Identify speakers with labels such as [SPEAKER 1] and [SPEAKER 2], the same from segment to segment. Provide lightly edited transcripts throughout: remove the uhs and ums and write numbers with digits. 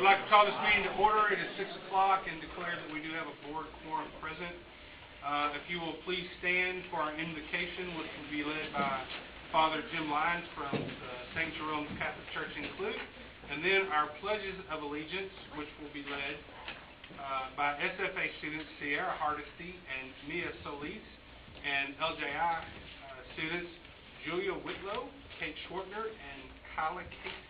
[SPEAKER 1] like to call this meeting to order. It is 6 o'clock and declare that we do have a board quorum present. If you will please stand for our invocation, which will be led by Father Jim Lyons from St. Jerome's Catholic Church in Clute, and then our pledges of allegiance, which will be led by SFA students Sierra Hardesty and Mia Solis, and LJI students Julia Whitlow, Kate Schwartner, and Kyla Casey.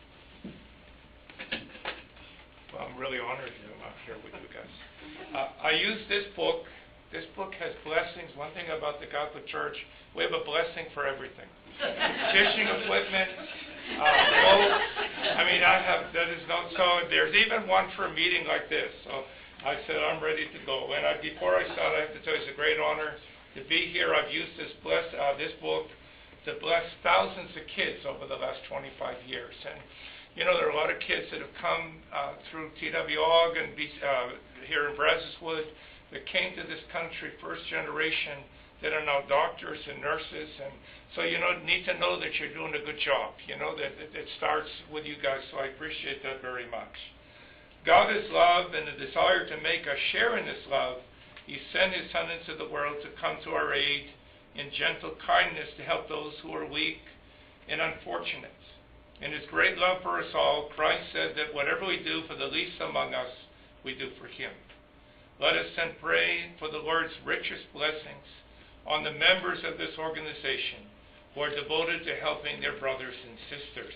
[SPEAKER 2] Well, I'm really honored to be here with you guys. I use this book. This book has blessings. One thing about the Catholic Church, we have a blessing for everything. Fishing equipment, boats. I mean, there's even one for a meeting like this. So I said, I'm ready to go. And before I start, I have to tell you, it's a great honor to be here. I've used this book to bless thousands of kids over the last 25 years. And you know, there are a lot of kids that have come through TWOG and here in Brazoswood that came to this country, first generation, that are now doctors and nurses. And so, you know, need to know that you're doing a good job. You know, that it starts with you guys, so I appreciate that very much. God is love, and the desire to make us share in this love, He sent His Son into the world to come to our aid in gentle kindness to help those who are weak and unfortunate. In His great love for us all, Christ said that whatever we do for the least among us, we do for Him. Let us then pray for the Lord's richest blessings on the members of this organization who are devoted to helping their brothers and sisters.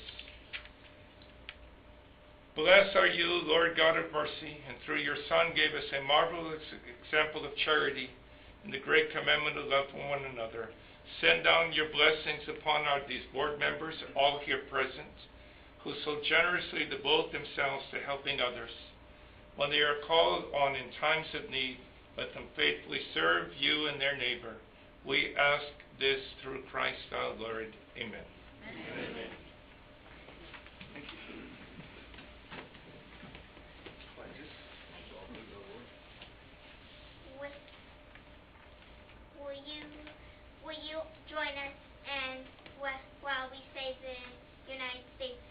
[SPEAKER 2] Blessed are you, Lord God of mercy, and through your Son gave us a marvelous example of charity in the great commandment to love one another. Send down your blessings upon these board members, all here present, who so generously devote themselves to helping others. When they are called on in times of need, let them faithfully serve you and their neighbor. We ask this through Christ our Lord. Amen. Amen.
[SPEAKER 3] Will you join us and while we say the United States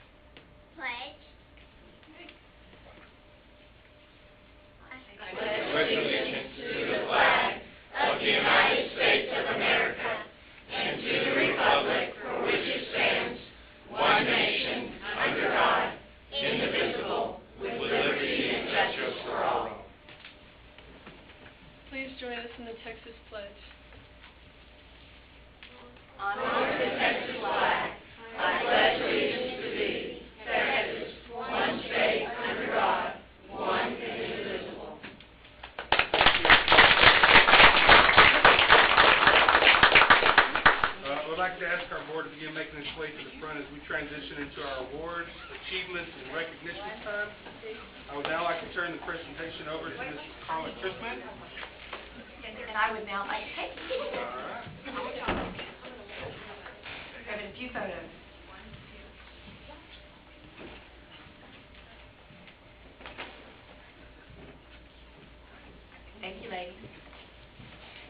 [SPEAKER 3] pledge?
[SPEAKER 4] I pledge allegiance to the flag of the United States of America and to the republic for which it stands, one nation, under God, indivisible, with liberty and justice for all.
[SPEAKER 5] Please join us in the Texas pledge.
[SPEAKER 4] Honor the Texas flag. I pledge allegiance to thee, Texas, one state under God, one and indivisible.
[SPEAKER 1] I would like to ask our board to begin making its way to the front as we transition into our awards, achievements, and recognition time. I would now like to turn the presentation over to Mrs. Carla Chrisman.
[SPEAKER 6] And I would now like to take
[SPEAKER 1] All right.
[SPEAKER 6] a few photos. Thank you, ladies.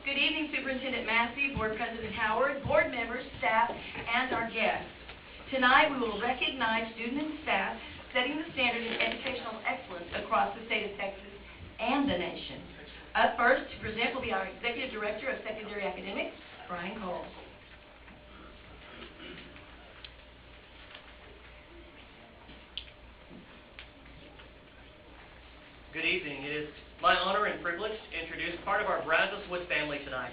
[SPEAKER 6] Good evening, Superintendent Massey, Board President Howard, board members, staff, and our guests. Tonight, we will recognize students and staff setting the standard in educational excellence across the state of Texas and the nation. Up first to present will be our Executive Director of Secondary Academics, Brian Cole.
[SPEAKER 7] Good evening. It is my honor and privilege to introduce part of our Brazoswood family tonight.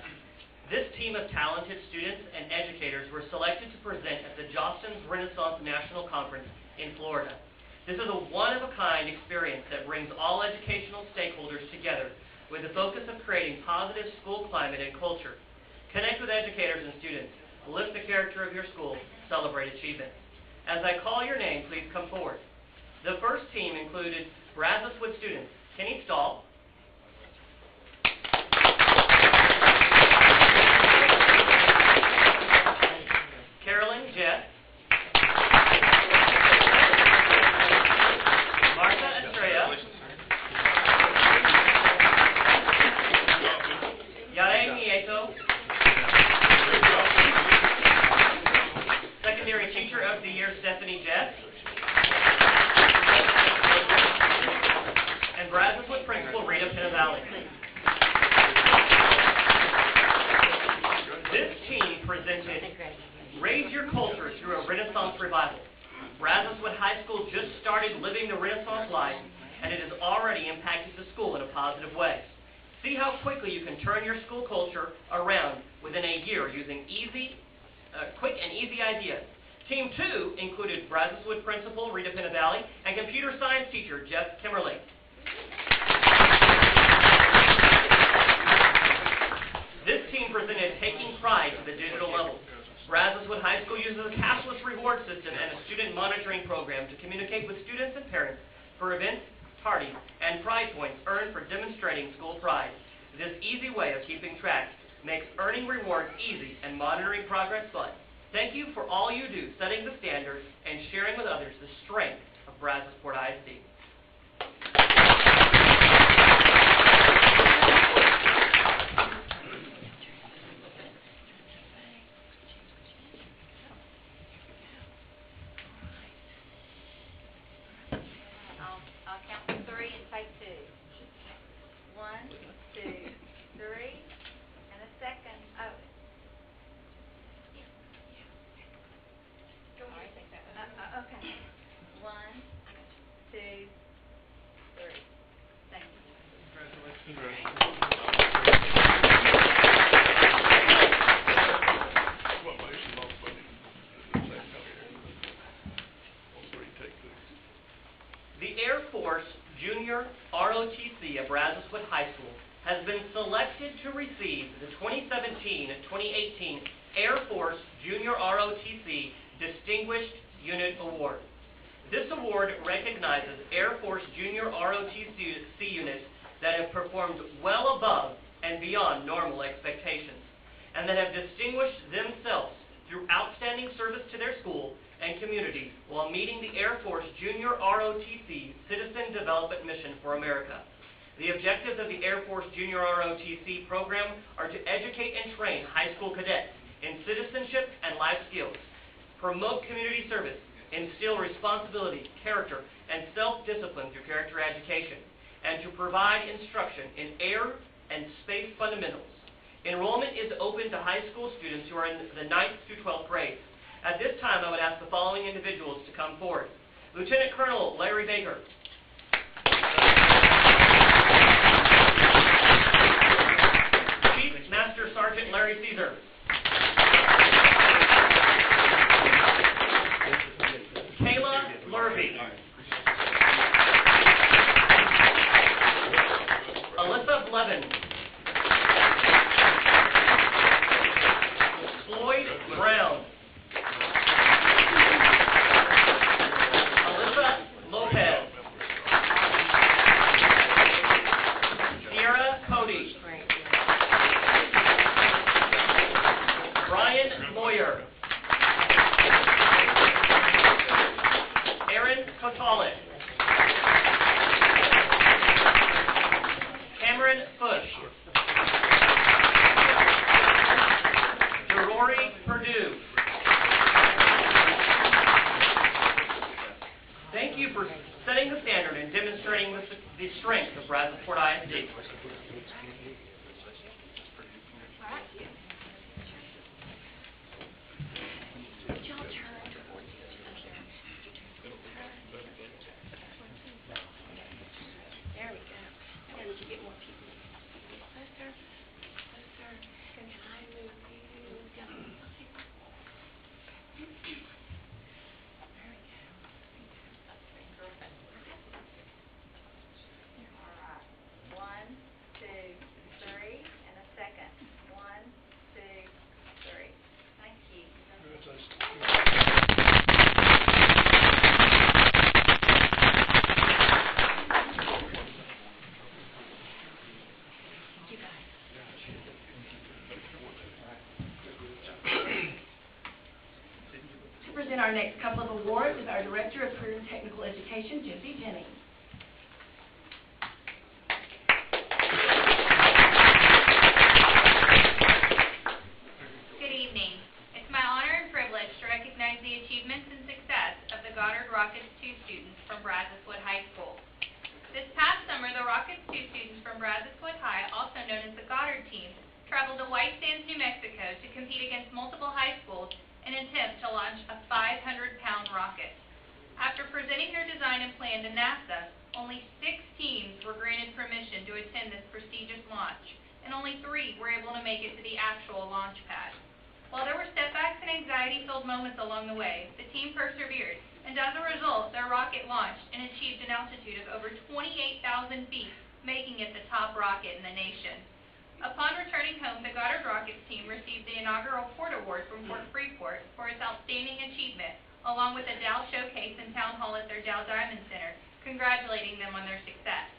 [SPEAKER 7] This team of talented students and educators were selected to present at the Jostens Renaissance National Conference in Florida. This is a one-of-a-kind experience that brings all educational stakeholders together with the focus of creating positive school climate and culture. Connect with educators and students, lift the character of your school, celebrate achievement. As I call your name, please come forward. The first team included Brazoswood students Kenny Stahl, Carolyn Jett, Martha Estrella, Yare Nieto, Secondary Teacher of the Year Stephanie Jett, and Brazos Wood Principal Rita Pinavalley. This team presented Raise Your Culture through a Renaissance Revival. Brazos Wood High School just started living the Renaissance life, and it has already impacted the school in a positive way. See how quickly you can turn your school culture around within a year using quick and easy ideas. Team 2 included Brazos Wood Principal Rita Pinavalley and computer science teacher Jeff Kimmerly. This team presented Taking Pride to the digital level. Brazos Wood High School uses a cashless reward system and a student monitoring program to communicate with students and parents for events, parties, and pride points earned for demonstrating school pride. This easy way of keeping track makes earning rewards easy and monitoring progress fun. Thank you for all you do, setting the standards and sharing with others the strength of Brazosport ISD.
[SPEAKER 8] I'll count to 3 and say 2. 1, 2, 3, and a second. Oh. Okay. 1, 2, 3. Thank you.
[SPEAKER 7] The Air Force Junior ROTC at Brazos Wood High School has been selected to receive the 2017-2018 Air Force Junior ROTC Distinguished Unit Award. This award recognizes Air Force Junior ROTC units that have performed well above and beyond normal expectations, and that have distinguished themselves through outstanding service to their school and community while meeting the Air Force Junior ROTC Citizen Development Mission for America. The objectives of the Air Force Junior ROTC program are to educate and train high school cadets in citizenship and life skills, promote community service, instill responsibility, character, and self-discipline through character education, and to provide instruction in air and space fundamentals. Enrollment is open to high school students who are in the 9th through 12th grades. At this time, I would ask the following individuals to come forward. Lieutenant Colonel Larry Baker. Chief Master Sergeant Larry Caesar. Kayla Lurvey. Alyssa Blevins. Floyd Brown. Alyssa Lopez. Sierra Cody. Brian Moyer. Aaron Kotalik. Cameron Bush. Rory Perdue. Thank you for setting the standard and demonstrating the strength of Brazosport ISD.
[SPEAKER 8] There we go. Now did you get more people? Closer. Closer. Can I move you down? There we go. All right. 1, 2, 3, and a second. 1, 2, 3. Thank you.
[SPEAKER 6] To present our next couple of awards is our Director of Career and Technical Education, Jesse Jennings.
[SPEAKER 9] Good evening. It's my honor and privilege to recognize the achievements and success of the Goddard Rockets 2 students from Brazos Wood High School. This past summer, summer, the Rockets 2 students from Brazos Wood High, also known as the Goddard team, traveled to White Sands, New Mexico to compete against multiple high schools in an attempt to launch a 500-pound rocket. After presenting their design and plan to NASA, only 6 teams were granted permission to attend this prestigious launch, and only 3 were able to make it to the actual launch pad. While there were setbacks and anxiety-filled moments along the way, the team persevered, and as a result, their rocket launched and achieved an altitude of over 28,000 feet, making it the top rocket in the nation. Upon returning home, the Goddard Rockets team received the inaugural Port Award from Fort Freeport for its outstanding achievement, along with a Dow Showcase and Town Hall at their Dow Diamond Center, congratulating them on their success.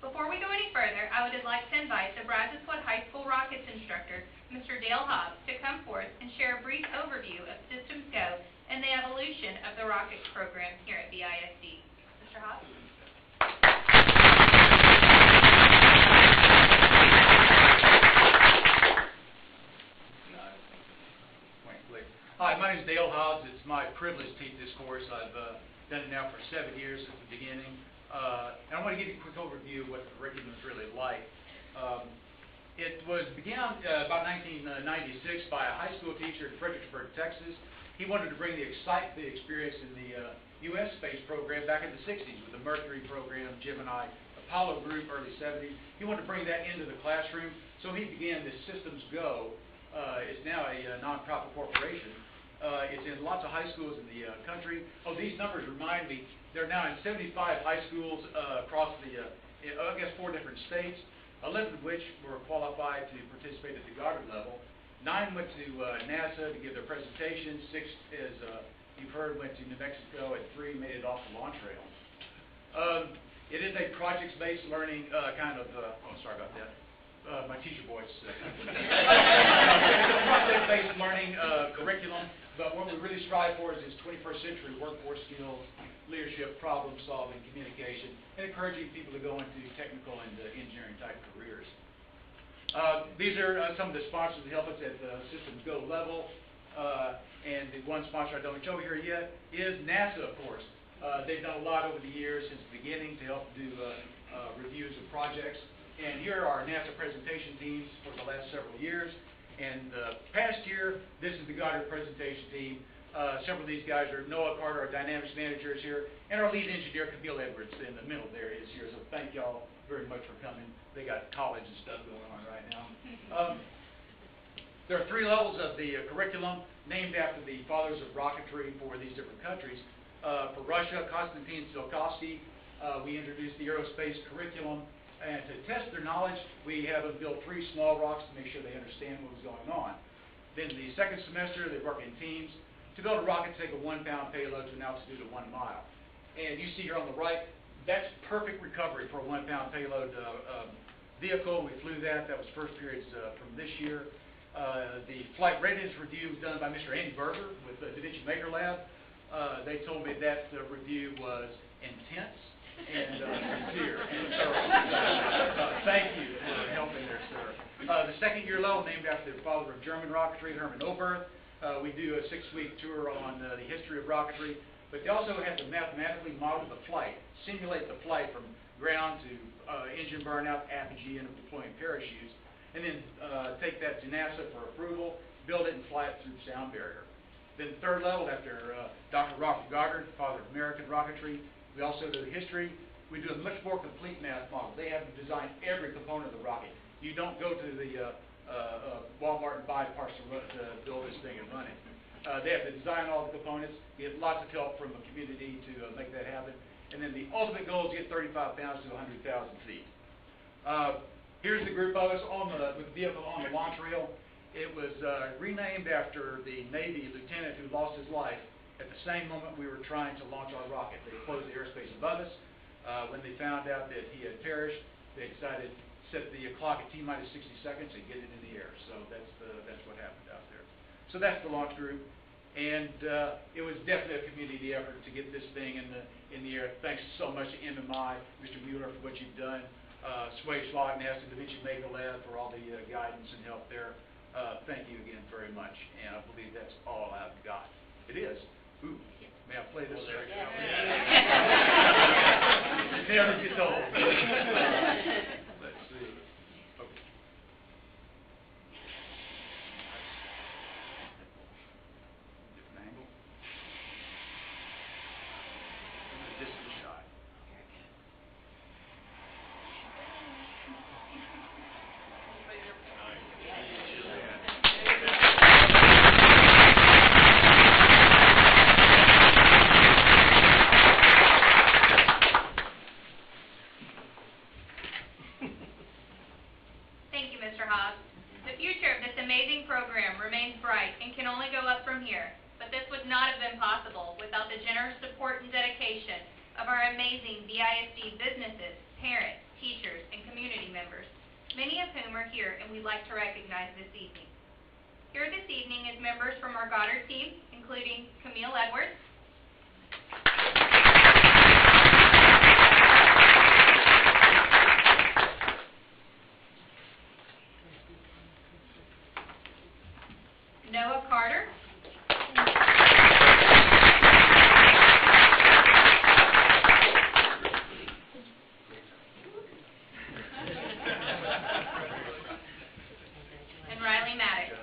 [SPEAKER 9] Before we go any further, I would like to invite the Brazos Wood High School Rockets instructor, Mr. Dale Hobbs, to come forth and share a brief overview of Systems Go and the evolution of the Rockets program here at BISD. Mr. Hobbs?
[SPEAKER 10] Hi, my name is Dale Hobbs. It's my privilege to teach this course. I've done it now for 7 years since the beginning. And I want to give you a quick overview of what the curriculum is really like. It was began about 1996 by a high school teacher in Fredericksburg, Texas. He wanted to bring the experience in the U.S. space program back in the 60s with the Mercury program, Gemini, Apollo group, early 70s. He wanted to bring that into the classroom, so he began this Systems Go. It's now a nonprofit corporation. It's in lots of high schools in the country. Oh, these numbers remind me, they're now in 75 high schools across the, I guess, 4 different states, 11 of which were qualified to participate at the Goddard level. 9 went to NASA to give their presentations. 6, as you've heard, went to New Mexico, and 3 made it off the launch rail. It is a projects-based learning kind of, oh, sorry about that. My teacher voice. It's a project-based learning curriculum, but what we really strive for is this 21st century workforce skills, leadership, problem solving, communication, and encouraging people to go into technical and engineering type careers. These are some of the sponsors that help us at the Systems Go level, and the one sponsor I don't show here yet is NASA, of course. They've done a lot over the years since the beginning to help do reviews of projects. And here are our NASA presentation teams for the last several years. And the past year, this is the Goddard presentation team. Several of these guys are Noah Carter, our dynamics manager, is here, and our lead engineer, Camille Edwards, in the middle there is here. So thank y'all very much for coming. They got college and stuff going on right now. There are 3 levels of the curriculum named after the fathers of rocketry for these different countries. For Russia, Konstantin Tsiolkovsky, we introduced the aerospace curriculum. And to test their knowledge, we have them build 3 small rocks to make sure they understand what was going on. Then the second semester, they work in teams to build a rocket to take a 1-pound payload to an altitude of 1 mile. And you see here on the right, that's perfect recovery for a 1-pound payload vehicle. We flew that. That was first periods from this year. The flight readiness review was done by Mr. Andy Berger with the Da Vinci Maker Lab. They told me that review was intense and sincere and thorough. Thank you for helping there, sir. The second-year level, named after the father of German rocketry, Hermann Oberth. We do a 6-week tour on the history of rocketry, but they also have to mathematically model the flight, simulate the flight from ground to engine burnout, apogee, and deploying parachutes, and then take that to NASA for approval, build it, and fly it through the sound barrier. Then third level, after Dr. Robert Goddard, father of American rocketry, we also do history. We do a much more complete math model. They have to design every component of the rocket. You don't go to the Walmart and buy parts to build this thing and run it. They have to design all the components, get lots of help from the community to make that happen. And then the ultimate goal is to get 35 pounds to 100,000 feet. Here's the group of us with the vehicle on the launch rail. It was renamed after the Navy lieutenant who lost his life at the same moment we were trying to launch our rocket. They closed the airspace above us. When they found out that he had perished, they decided to set the clock at T-minus 60 seconds and get it in the air. So that's what happened out there. So that's the launch group. And it was definitely a community effort to get this thing in the air. Thanks so much to MMI, Mr. Mueller, for what you've done. Sway Schlag, NASA Da Vinci Maker Lab for all the guidance and help there. Thank you again very much. And I believe that's all I've got. It is. Ooh, may I play this? never gets old. Let's see. Okay. Different angle. This is the shot.
[SPEAKER 9] Thank you, Mr. Hobbs. The future of this amazing program remains bright and can only go up from here, but this would not have been possible without the generous support and dedication of our amazing BISD businesses, parents, teachers, and community members, many of whom are here and we'd like to recognize this evening. Here this evening is members from our Goddard team, including Camille Edwards, Noah Carter, and Riley Maddox.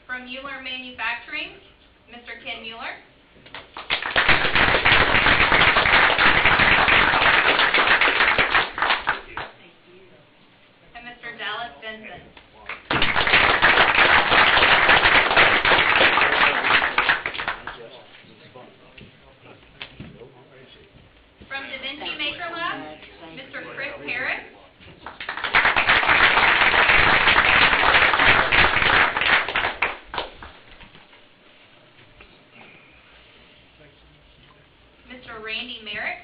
[SPEAKER 9] From Mueller Manufacturing, Mr. Ken Mueller. And Mr. Dallas Benson. From Da Vinci Maker Lab, Mr. Chris Harris. Mr. Randy Merrick.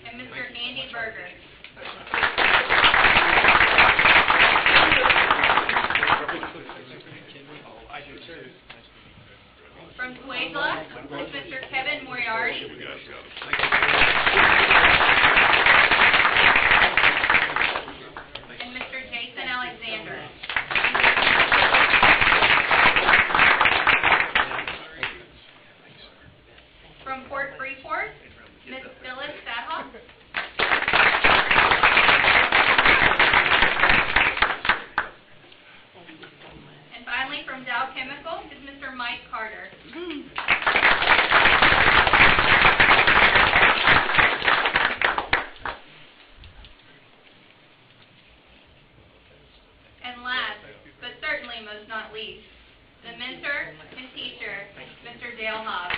[SPEAKER 9] And Mr. Andy Berger. From Tuedla is Mr. Kevin Moriarty. And Mr. Jason Alexander. From Port Freeport, Ms. Phyllis Sadhoff. And finally, from Dow Chemical is Mr. Mike Carter. And last, but certainly most not least, the mentor and teacher, Mr. Dale Hobbs.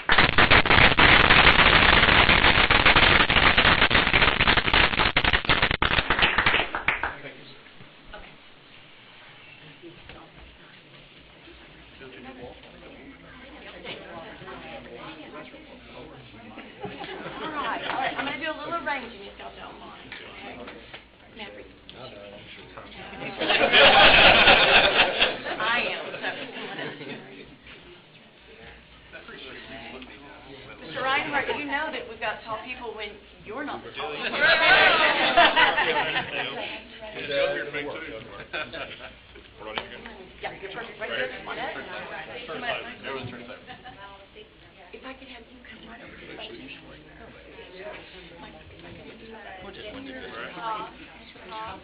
[SPEAKER 6] All right, I'm going to do a little arranging if y'all don't mind. I am. Mr. Reinhardt, you know that we've got tall people when you're not the tallest. Yeah, you're perfect right there. Come on up. Come on up. If I could have you come right over to the stage. Come down.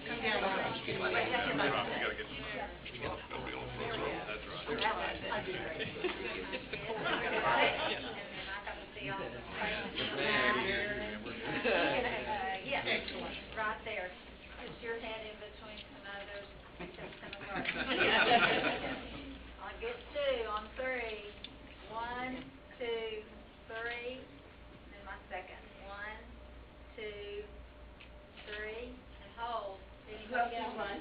[SPEAKER 3] Yeah, right there. Put your head in between some others. I'll get two on three. 1, 2, 3. Then my second. 1, 2, 3. And hold.
[SPEAKER 6] Who else is one?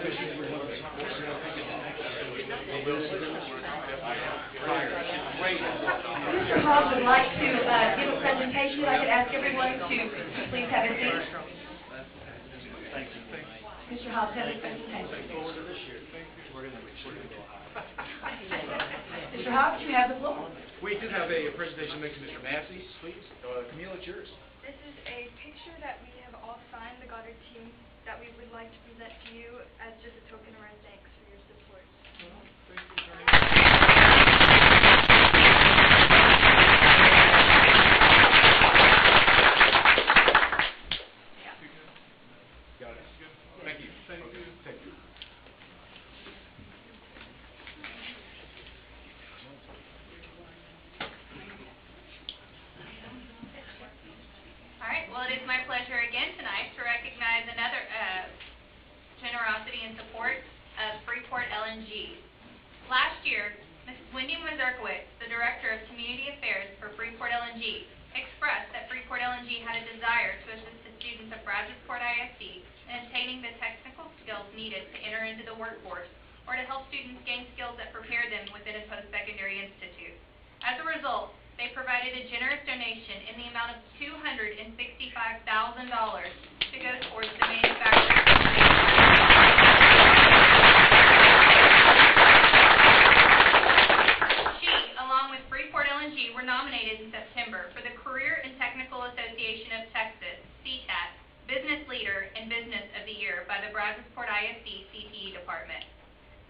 [SPEAKER 6] Mr. Hogg would like to give a presentation. I could ask everyone to please have a seat. Mr. Hogg has a presentation. Mr. Hogg, you have the floor.
[SPEAKER 10] We do have a presentation made to Mr. Massey, please. Camille, it's yours.
[SPEAKER 5] This is a picture that we have all signed, the Goddard team, that we would like to present to you as just a token of our thanks for your support.
[SPEAKER 10] Got it. Thank you. Thank you. Thank you.
[SPEAKER 9] All right, well, it is my pleasure again tonight to recognize another generosity and support of Freeport LNG. Last year, Mrs. Wendy Mazurkowitz, the Director of Community Affairs for Freeport LNG, expressed that Freeport LNG had a desire to assist the students of Brazosport ISD in obtaining the technical skills needed to enter into the workforce or to help students gain skills that prepare them within a post-secondary institute. As a result, they provided a generous donation in the amount of $265,000 to go towards the manufacturing. She, along with Freeport LNG, were nominated in September for the Career and Technical Association of Texas, CTAT, Business Leader and Business of the Year by the Brazosport ISD CTE Department.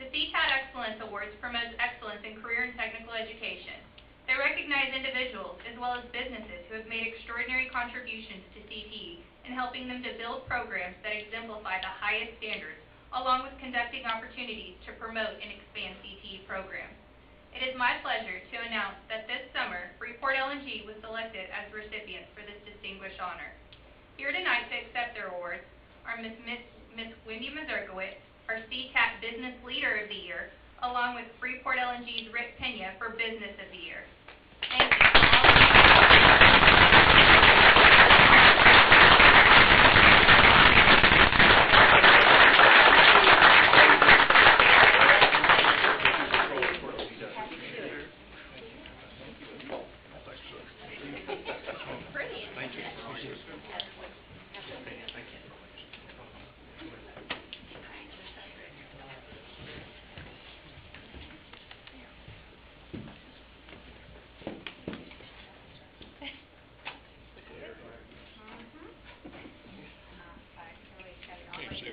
[SPEAKER 9] The CTAT Excellence Awards promotes excellence in career and technical education. They recognize individuals as well as businesses who have made extraordinary contributions to CTE in helping them to build programs that exemplify the highest standards, along with conducting opportunities to promote and expand CTE programs. It is my pleasure to announce that this summer, Freeport LNG was selected as recipients for this distinguished honor. Here tonight to accept their awards are Miss Wendy Mazurkowitz, our CTAT Business Leader of the Year, along with Freeport LNG's Rick Pena for Business of the Year. Thank you.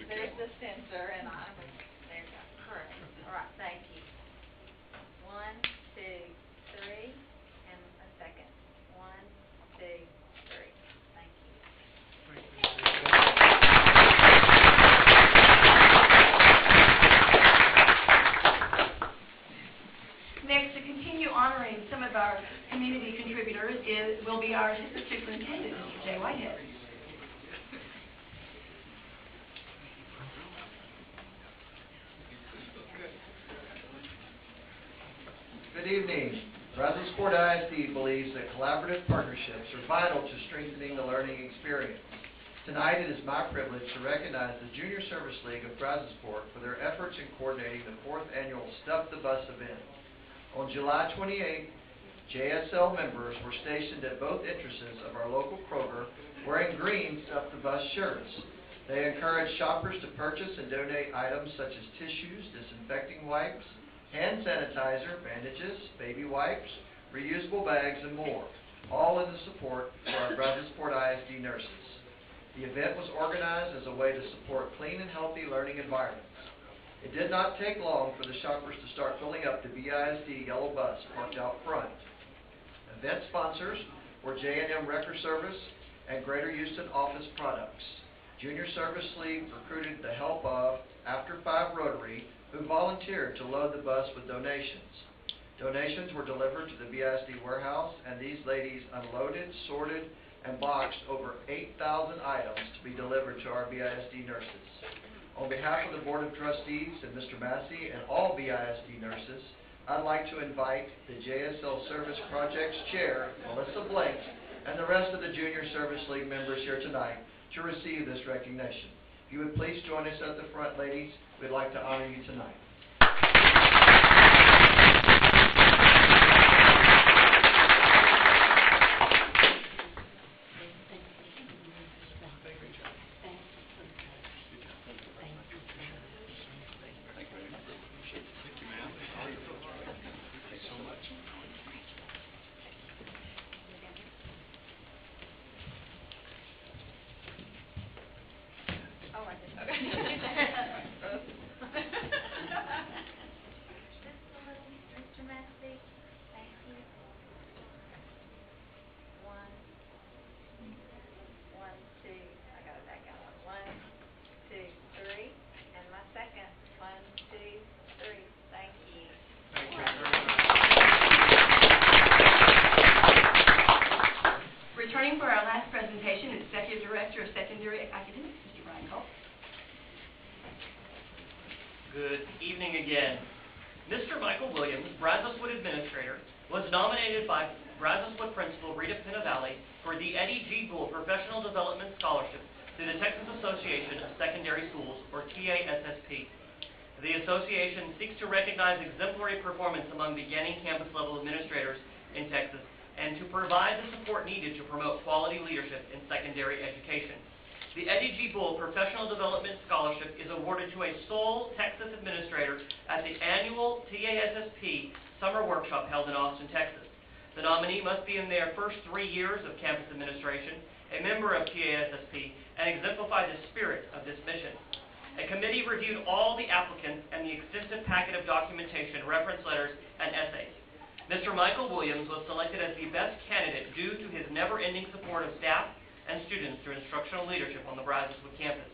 [SPEAKER 8] There's the sensor, and there you go. Correct. All right, thank you. 1, 2, 3, and a second. 1, 2, 3. Thank you.
[SPEAKER 6] Next, to continue honoring some of our community contributors will be our Assistant Superintendent, Mr. Jay Whitehead.
[SPEAKER 11] Good evening. Brazosport ISD believes that collaborative partnerships are vital to strengthening the learning experience. Tonight it is my privilege to recognize the Junior Service League of Brazosport for their efforts in coordinating the 4th annual Stuff the Bus event. On July 28th, JSL members were stationed at both entrances of our local Kroger wearing green Stuff the Bus shirts. They encouraged shoppers to purchase and donate items such as tissues, disinfecting wipes, hand sanitizer, bandages, baby wipes, reusable bags, and more, all in the support for our Brazosport ISD nurses. The event was organized as a way to support clean and healthy learning environments. It did not take long for the shoppers to start filling up the BISD yellow bus parked out front. Event sponsors were J&M Wrecker Service and Greater Houston Office Products. Junior Service League recruited the help of After 5 Rotary, who volunteered to load the bus with donations. Donations were delivered to the BISD warehouse, and these ladies unloaded, sorted, and boxed over 8,000 items to be delivered to our BISD nurses. On behalf of the Board of Trustees and Mr. Massey and all BISD nurses, I'd like to invite the JSL Service Projects Chair, Melissa Blanks, and the rest of the Junior Service League members here tonight to receive this recognition. If If you would please join us at the front, ladies, we'd like to honor you tonight.
[SPEAKER 8] Oh, I did, okay.
[SPEAKER 3] Just a little, Mr. Massey. Thank you.
[SPEAKER 8] One, two, I got it back out. 1, 2, 3, and my second. 1, 2, 3. Thank you.
[SPEAKER 2] Thank you very much.
[SPEAKER 6] Returning for our last presentation is Executive Director of Secondary Academics, Mr. Brian Cole.
[SPEAKER 7] Good evening again. Mr. Michael Williams, Brazos Wood Administrator, was nominated by Brazos Wood Principal Rita Pinavalley for the Eddie G. Bull Professional Development Scholarship through the Texas Association of Secondary Schools, or TASSP. The association seeks to recognize exemplary performance among beginning campus-level administrators in Texas and to provide the support needed to promote quality leadership in secondary education. The Eddie G. Bull Professional Development Scholarship is awarded to a sole Texas administrator at the annual TASSP Summer Workshop held in Austin, Texas. The nominee must be in their first 3 years of campus administration, a member of TASSP, and exemplify the spirit of this mission. A committee reviewed all the applicants and the extensive packet of documentation, reference letters, and essays. Mr. Michael Williams was selected as the best candidate due to his never-ending support of staff and students through instructional leadership on the Brazos Wood campus.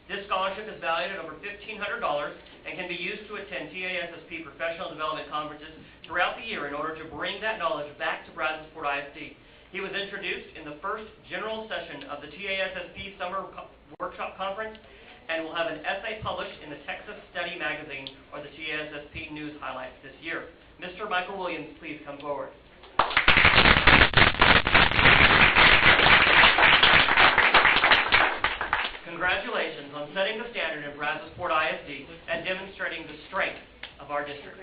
[SPEAKER 7] This scholarship is valued at over $1,500 and can be used to attend TASSP professional development conferences throughout the year in order to bring that knowledge back to Brazosport ISD. He was introduced in the first general session of the TASSP Summer Workshop Conference and will have an essay published in the Texas Study Magazine or the TASSP News Highlights this year. Mr. Michael Williams, please come forward. Congratulations on setting the standard in Brazosport ISD and demonstrating the strength of our district.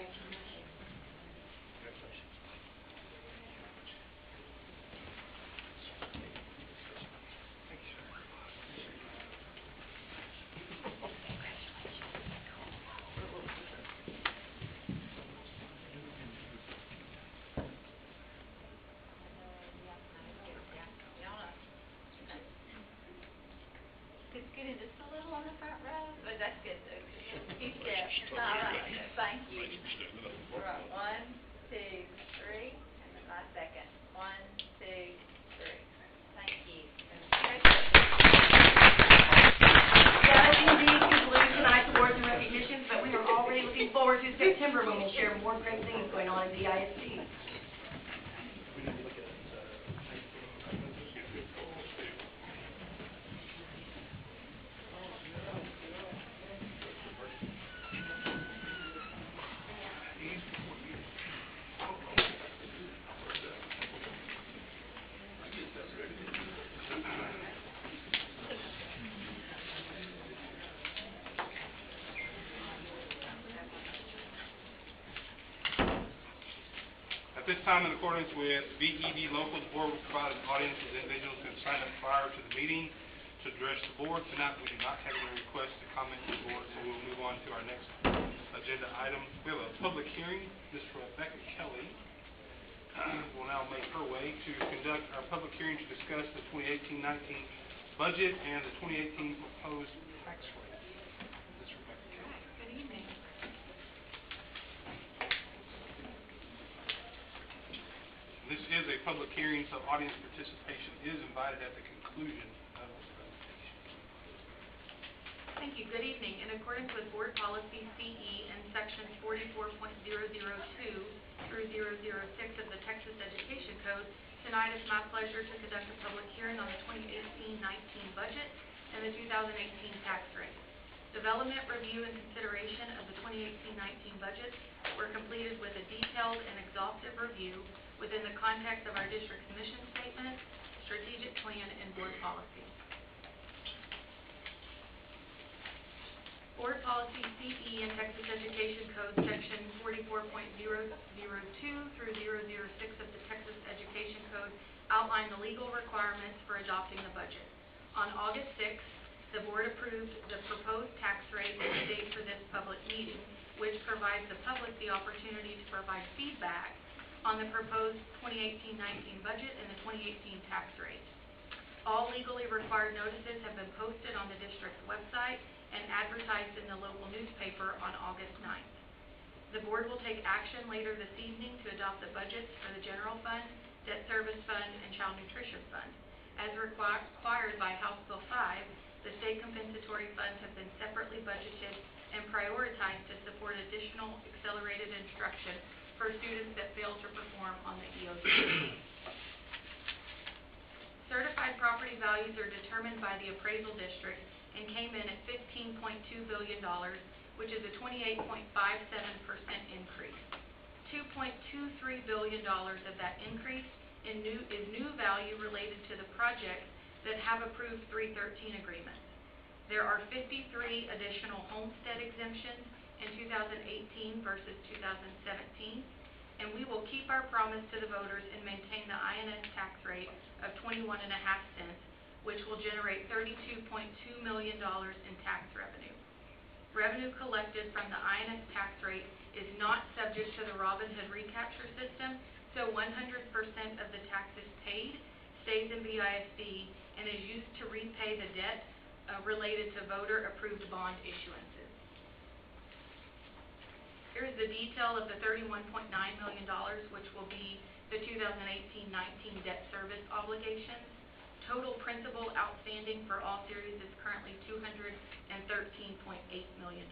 [SPEAKER 8] Get in just a little on the front row. But that's good, though. Few steps. All right. Thank you. All right. 1, 2, 3, and then my second. 1, 2, 3. Thank you.
[SPEAKER 6] That indeed concludes tonight's awards and recognitions, but we are already looking forward to September when we'll share more great things going on in the ISD.
[SPEAKER 1] At this time, in accordance with BED local, the board will provide an audience with individuals who have signed up prior to the meeting to address the board. Tonight, we do not have any requests to comment to the board, so we'll move on to our next agenda item. We have a public hearing. Ms. Rebecca Kelly will now make her way to conduct our public hearing to discuss the 2018-19 budget and the 2018 proposed tax rate. Ms. Rebecca Kelly.
[SPEAKER 12] Good evening.
[SPEAKER 1] This is a public hearing, so audience participation is invited at the conclusion of this presentation.
[SPEAKER 12] Thank you. Good evening. In accordance with Board Policy CE and Section 44.002 through 006 of the Texas Education Code, tonight it's my pleasure to conduct a public hearing on the 2018-19 budget and the 2018 tax rate. Development, review, and consideration of the 2018-19 budget were completed with a detailed and exhaustive review within the context of our district's mission statement, strategic plan, and board policy. Board Policy CE and Texas Education Code Section 44.002 through 006 of the Texas Education Code outline the legal requirements for adopting the budget. On August 6th, the board approved the proposed tax rate and the date for this public meeting, which provides the public the opportunity to provide feedback on the proposed 2018-19 budget and the 2018 tax rate. All legally required notices have been posted on the district's website and advertised in the local newspaper on August 9th. The board will take action later this evening to adopt the budgets for the general fund, debt service fund, and child nutrition fund. As required by House Bill 5, the state compensatory funds have been separately budgeted and prioritized to support additional accelerated instruction for students that fail to perform on the EOC. Certified property values are determined by the appraisal district and came in at $15.2 billion, which is a 28.57% increase. $2.23 billion of that increase is new value related to the projects that have approved 313 agreements. There are 53 additional homestead exemptions in 2018 versus 2017, and we will keep our promise to the voters and maintain the INS tax rate of 21.5 cents, which will generate $32.2 million in tax revenue. Revenue collected from the INS tax rate is not subject to the Robin Hood recapture system, so 100% of the taxes paid stays in BISD and is used to repay the debt related to voter-approved bond issuances. Here's the detail of the $31.9 million, which will be the 2018-19 debt service obligations. Total principal outstanding for all series is currently $213.8 million.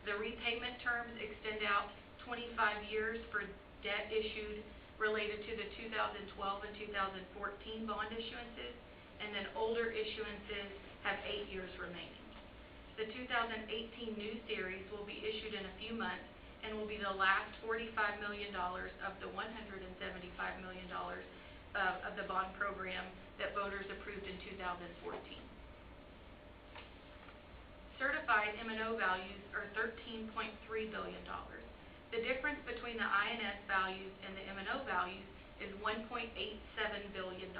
[SPEAKER 12] The repayment terms extend out 25 years for debt issued related to the 2012 and 2014 bond issuances, and then older issuances have 8 years remaining. The 2018 new series will be issued in a few months and will be the last $45 million of the $175 million of the bond program that voters approved in 2014. Certified M&O values are $13.3 billion. The difference between the INS values and the M&O values is $1.87 billion.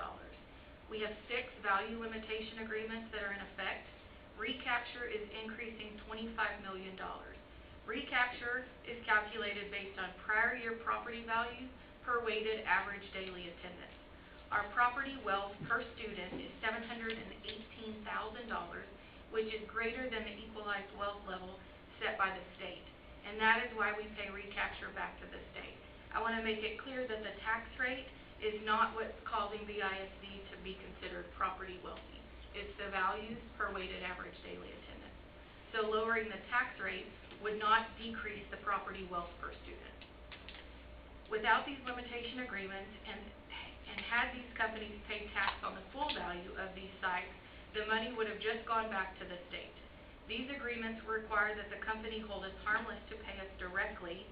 [SPEAKER 12] We have 6 value limitation agreements that are in effect. Recapture is increasing $25 million. Recapture is calculated based on prior year property values per weighted average daily attendance. Our property wealth per student is $718,000, which is greater than the equalized wealth level set by the state, and that is why we pay recapture back to the state. I want to make it clear that the tax rate is not what's causing BISD to be considered property wealthy. It's the values per weighted average daily attendance. So lowering the tax rate would not decrease the property wealth per student. Without these limitation agreements and had these companies paid tax on the full value of these sites, the money would have just gone back to the state. These agreements require that the company hold us harmless to pay us directly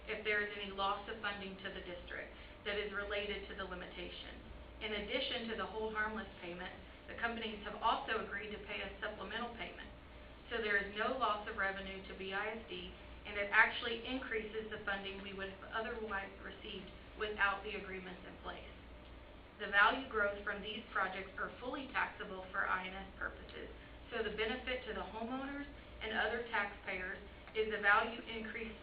[SPEAKER 12] if there is any loss of funding to the district that is related to the limitation. In addition to the hold harmless payment, the companies have also agreed to pay us supplemental payment. So there is no loss of revenue to BISD, and it actually increases the funding we would have otherwise received without the agreements in place. The value growth from these projects are fully taxable for INS purposes, so the benefit to the homeowners and other taxpayers is the value increase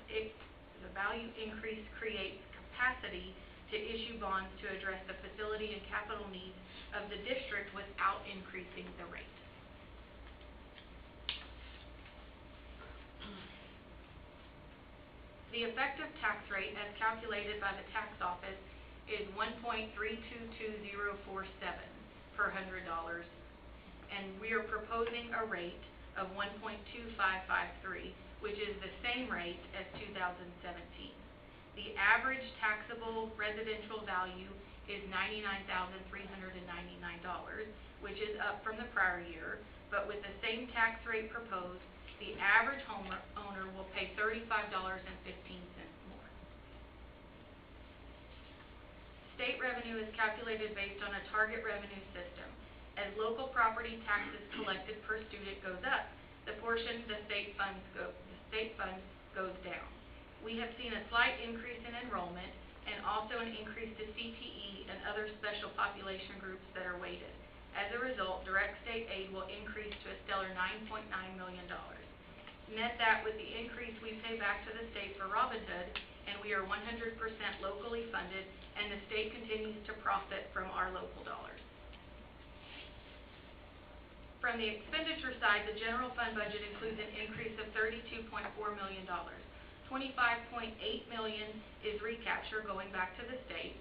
[SPEAKER 12] creates capacity to issue bonds to address the facility and capital needs of the district without increasing the rate. The effective tax rate as calculated by the tax office is 1.322047 per $100, and we are proposing a rate of 1.2553, which is the same rate as 2017. The average taxable residential value is $99,399, which is up from the prior year, but with the same tax rate proposed, the average homeowner will pay $35.15 more. State revenue is calculated based on a target revenue system. As local property taxes collected per student goes up, the portion the state funds goes down. We have seen a slight increase in enrollment and also an increase to CTE and other special population groups that are weighted. As a result, direct state aid will increase to a stellar $9.9 million. Net that with the increase we pay back to the state for Robin Hood, and we are 100% locally funded, and the state continues to profit from our local dollars. From the expenditure side, the general fund budget includes an increase of $32.4 million. $25.8 million is recapture going back to the state.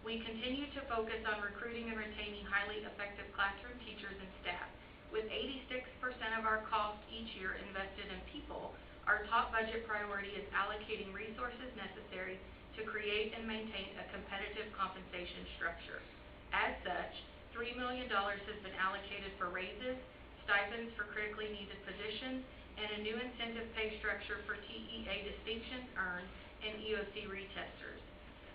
[SPEAKER 12] We continue to focus on recruiting and retaining highly effective classroom teachers and staff. With 86% of our costs each year invested in people, our top budget priority is allocating resources necessary to create and maintain a competitive compensation structure. As such, $3 million has been allocated for raises, stipends for critically needed positions, and a new incentive pay structure for TEA distinctions earned and EOC retesters.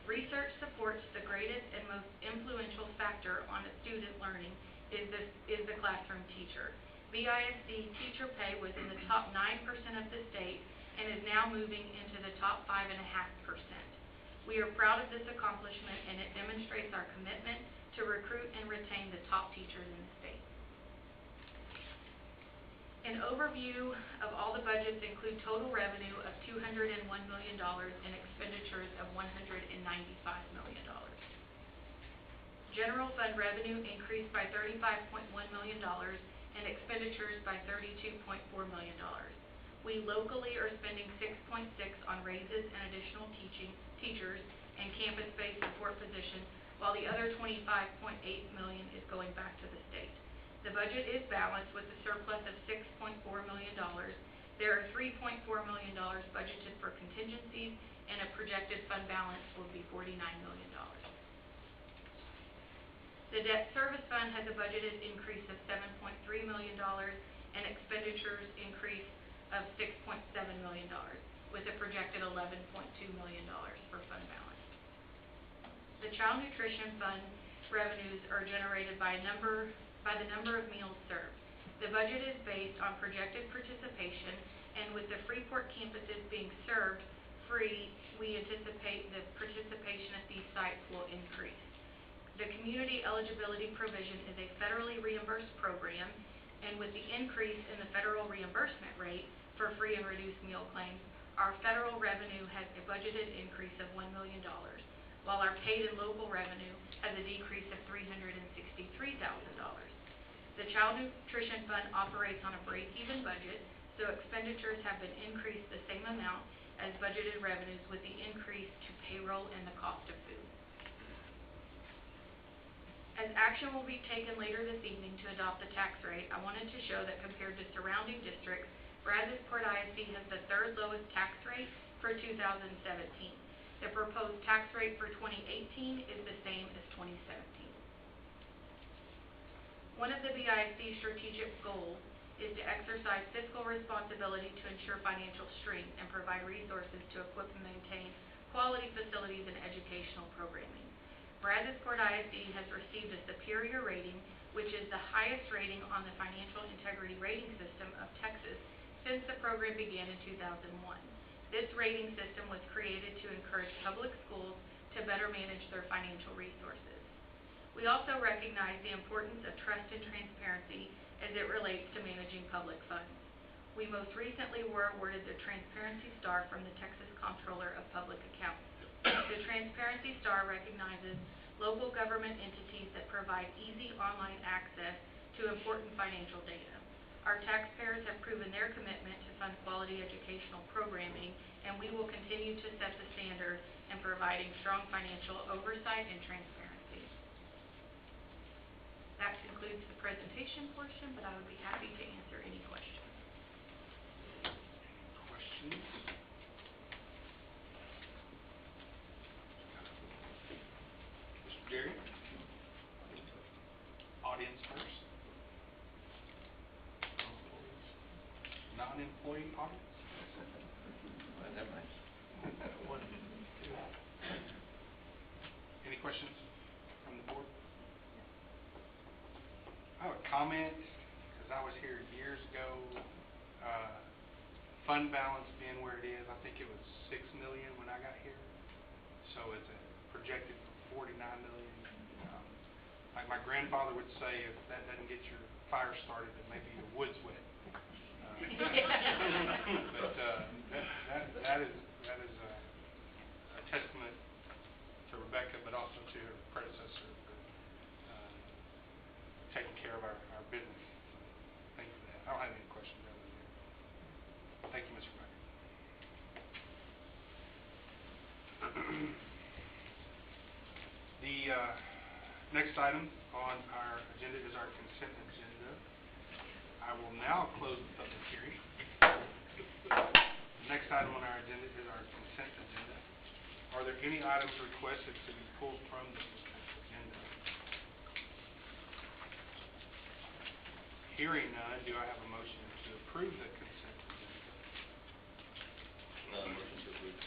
[SPEAKER 12] Research supports the greatest and most influential factor on a student learning is the classroom teacher. BISD teacher pay was in the top 9% of the state and is now moving into the top 5.5%. We are proud of this accomplishment, and it demonstrates our commitment to recruit and retain the top teachers in the state. An overview of all the budgets include total revenue of $201 million and expenditures of $195 million. General fund revenue increased by $35.1 million and expenditures by $32.4 million. We locally are spending $6.6 on raises and additional teachers and campus-based support positions, while the other $25.8 million is going back to the state. The budget is balanced with a surplus of $6.4 million. There are $3.4 million budgeted for contingencies, and a projected fund balance will be $49 million. The debt service fund has a budgeted increase of $7.3 million and expenditures increase of $6.7 million, with a projected $11.2 million for fund balance. The child nutrition fund revenues are generated by the number of meals served. The budget is based on projected participation, and with the Freeport campuses being served free, we anticipate the participation at these sites will increase. The community eligibility provision is a federally reimbursed program, and with the increase in the federal reimbursement rate for free and reduced meal claims, our federal revenue has a budgeted increase of $1 million, while our paid and local revenue has a decrease of $363,000. The Child Nutrition Fund operates on a break-even budget, so expenditures have been increased the same amount as budgeted revenues, with the increase to payroll and the cost of food. As action will be taken later this evening to adopt the tax rate, I wanted to show that compared to surrounding districts, Brazos-Port ISD has the third lowest tax rate for 2017. The proposed tax rate for 2018 is the same as 2017. One of the BISD strategic goals is to exercise fiscal responsibility to ensure financial strength and provide resources to equip and maintain quality facilities and educational programming. Brazos-Port ISD has received a superior rating, which is the highest rating on the Financial Integrity Rating System of Texas since the program began in 2001. This rating system was created to encourage public schools to better manage their financial resources. We also recognize the importance of trust and transparency as it relates to managing public funds. We most recently were awarded the Transparency Star from the Texas Comptroller of Public Accounts. The Transparency Star recognizes local government entities that provide easy online access to important financial data. Our taxpayers have proven their commitment to fund quality educational programming, and we will continue to set the standard in providing strong financial oversight and transparency. That concludes the presentation portion, but I would be happy to answer any questions.
[SPEAKER 1] Questions? Mr. Jerry? Audience first. Non-employee audience?
[SPEAKER 11] Well, never mind.
[SPEAKER 1] Any questions from the board? I have a comment, because I was here years ago fund balance being where it is, I think it was $6 million when I got here. So it's projected for $49 million. Like my grandfather would say, if that doesn't get your fire started, then maybe your wood's wet. But that is a testament to Rebecca, but also to her predecessor for taking care of our business. Thank you for that. I don't have any questions other than that. Thank you, Ms. Rebecca. The next item on our agenda is our consent agenda. I will now close the public hearing. The next item on our agenda is our consent agenda. Are there any items requested to be pulled from the consent agenda? Hearing none, do I have a motion to approve the consent agenda?
[SPEAKER 13] Motion to approve.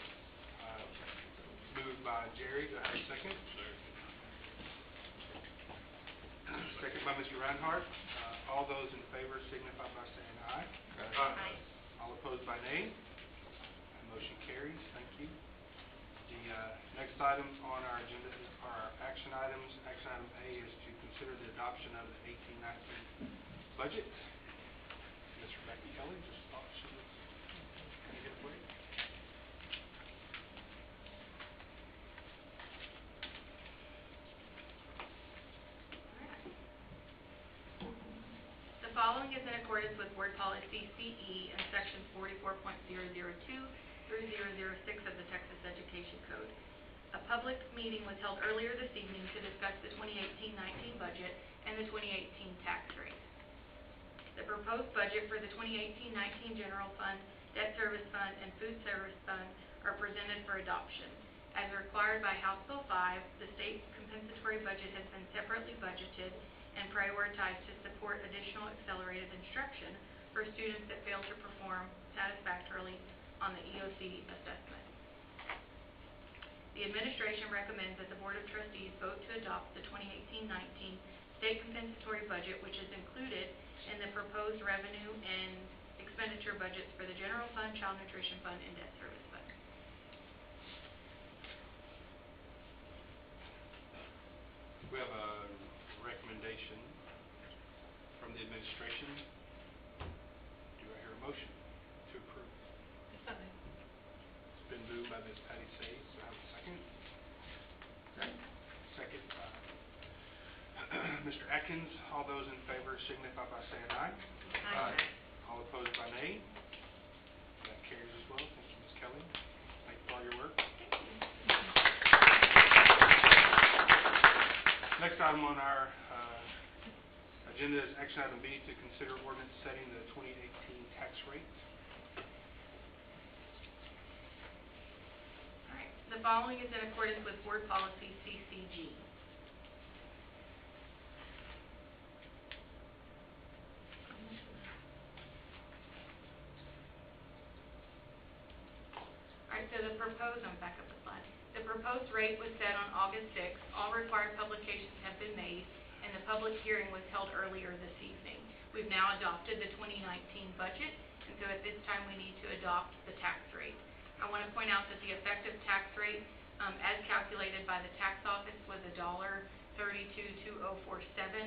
[SPEAKER 1] Moved by Jerry. Do I have a second? Second by Mr. Reinhardt. All those in favor signify by saying aye.
[SPEAKER 8] Aye.
[SPEAKER 1] All opposed by nay. The motion carries. Thank you. The next item on our agenda are our action items. Action item A is to consider the adoption of the 18-19 budget. Ms. Rebecca Kelly just thought she was going to get a break.
[SPEAKER 12] The following is in accordance with Board Policy CE and Section 44.002 through 006 of the Texas Education Code. A public meeting was held earlier this evening to discuss the 2018-19 budget and the 2018 tax rate. The proposed budget for the 2018-19 General Fund, Debt Service Fund, and Food Service Fund are presented for adoption. As required by House Bill 5, the state compensatory budget has been separately budgeted and prioritized to support additional accelerated instruction for students that fail to perform satisfactorily on the EOC assessment. The administration recommends that the Board of Trustees vote to adopt the 2018-19 state compensatory budget, which is included in the proposed revenue and expenditure budgets for the General Fund, Child Nutrition Fund, and Debt Service Fund.
[SPEAKER 1] We have a recommendation from the administration. Do I hear a motion to approve? It's been moved by Ms. Patty Sayes. Do I have a second? Second by Mr. Atkins. All those in favor signify by saying aye.
[SPEAKER 8] Aye.
[SPEAKER 1] All opposed by nay. That carries as well. Thank you, Ms. Kelly. Thank you for all your work. Next item on our agenda is action item B, to consider ordinance setting the 2018 tax rate.
[SPEAKER 12] All right. The following is in accordance with Board Policy CCG. All right, so back up the slide. The proposed rate was set on August 6th. All required publications have been made, and the public hearing was held earlier this evening. We've now adopted the 2019 budget, and so at this time we need to adopt the tax rate. I want to point out that the effective tax rate, as calculated by the tax office, was $1.322047,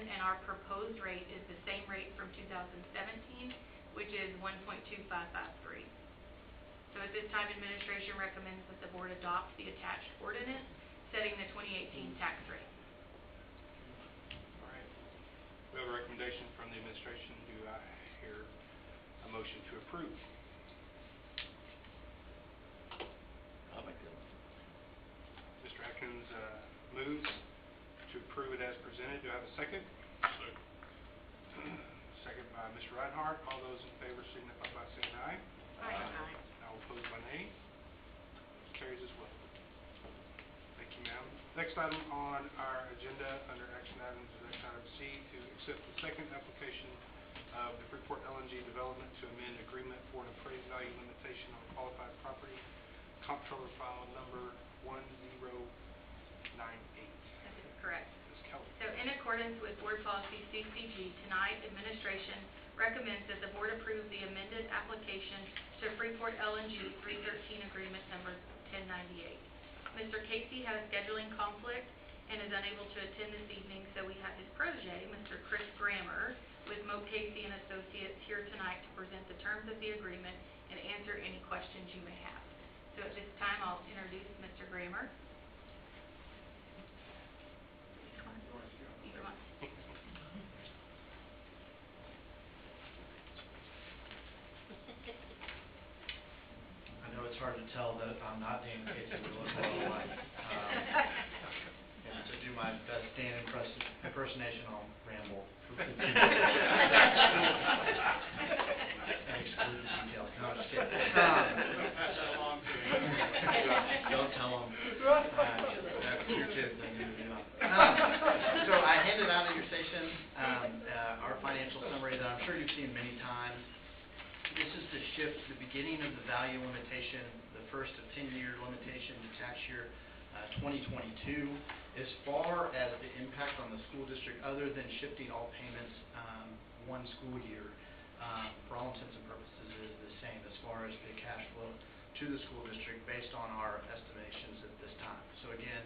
[SPEAKER 12] and our proposed rate is the same rate from 2017, which is 1.2553. So at this time, administration recommends that the board adopt the attached ordinance setting the 2018 tax rate.
[SPEAKER 1] All right. We have a recommendation from the administration. Do I hear a motion to approve?
[SPEAKER 13] I'll make that one.
[SPEAKER 1] Mr. Atkins moves to approve it as presented. Do I have a second? Second by Mr. Reinhardt. All those in favor signify by saying aye.
[SPEAKER 8] Aye.
[SPEAKER 1] All opposed by nay. Carries as well. Thank you, ma'am. Next item on our agenda under action items is action item C, to accept the second application of the Freeport LNG Development to amend agreement for an appraised value limitation on qualified property, comptroller file number 1098.
[SPEAKER 12] That is correct.
[SPEAKER 1] Ms. Kelly.
[SPEAKER 12] So in accordance with Board Policy CCG, tonight administration recommends that the board approve the amended application to Freeport LNG 313 agreement number 1098. Mr. Casey had a scheduling conflict and is unable to attend this evening, so we have his protege, Mr. Chris Grammer, with Moe Casey and Associates here tonight to present the terms of the agreement and answer any questions you may have. So at this time, I'll introduce Mr. Grammer. Come on. Come on.
[SPEAKER 11] I know it's hard to tell that I'm not Dan Casey, we look a lot alike. And to do my best Dan impersonation, I'll ramble. Exclude the details. No, I'm just kidding. Don't tell them. That's your kids, I need to do that. So I handed out at your station our financial summary that I'm sure you've seen many times. This is the shift to the beginning of the value limitation, the first of 10-year limitation to tax year 2022. As far as the impact on the school district, other than shifting all payments one school year, for all intents and purposes is the same as far as the cash flow to the school district based on our estimations at this time. So again,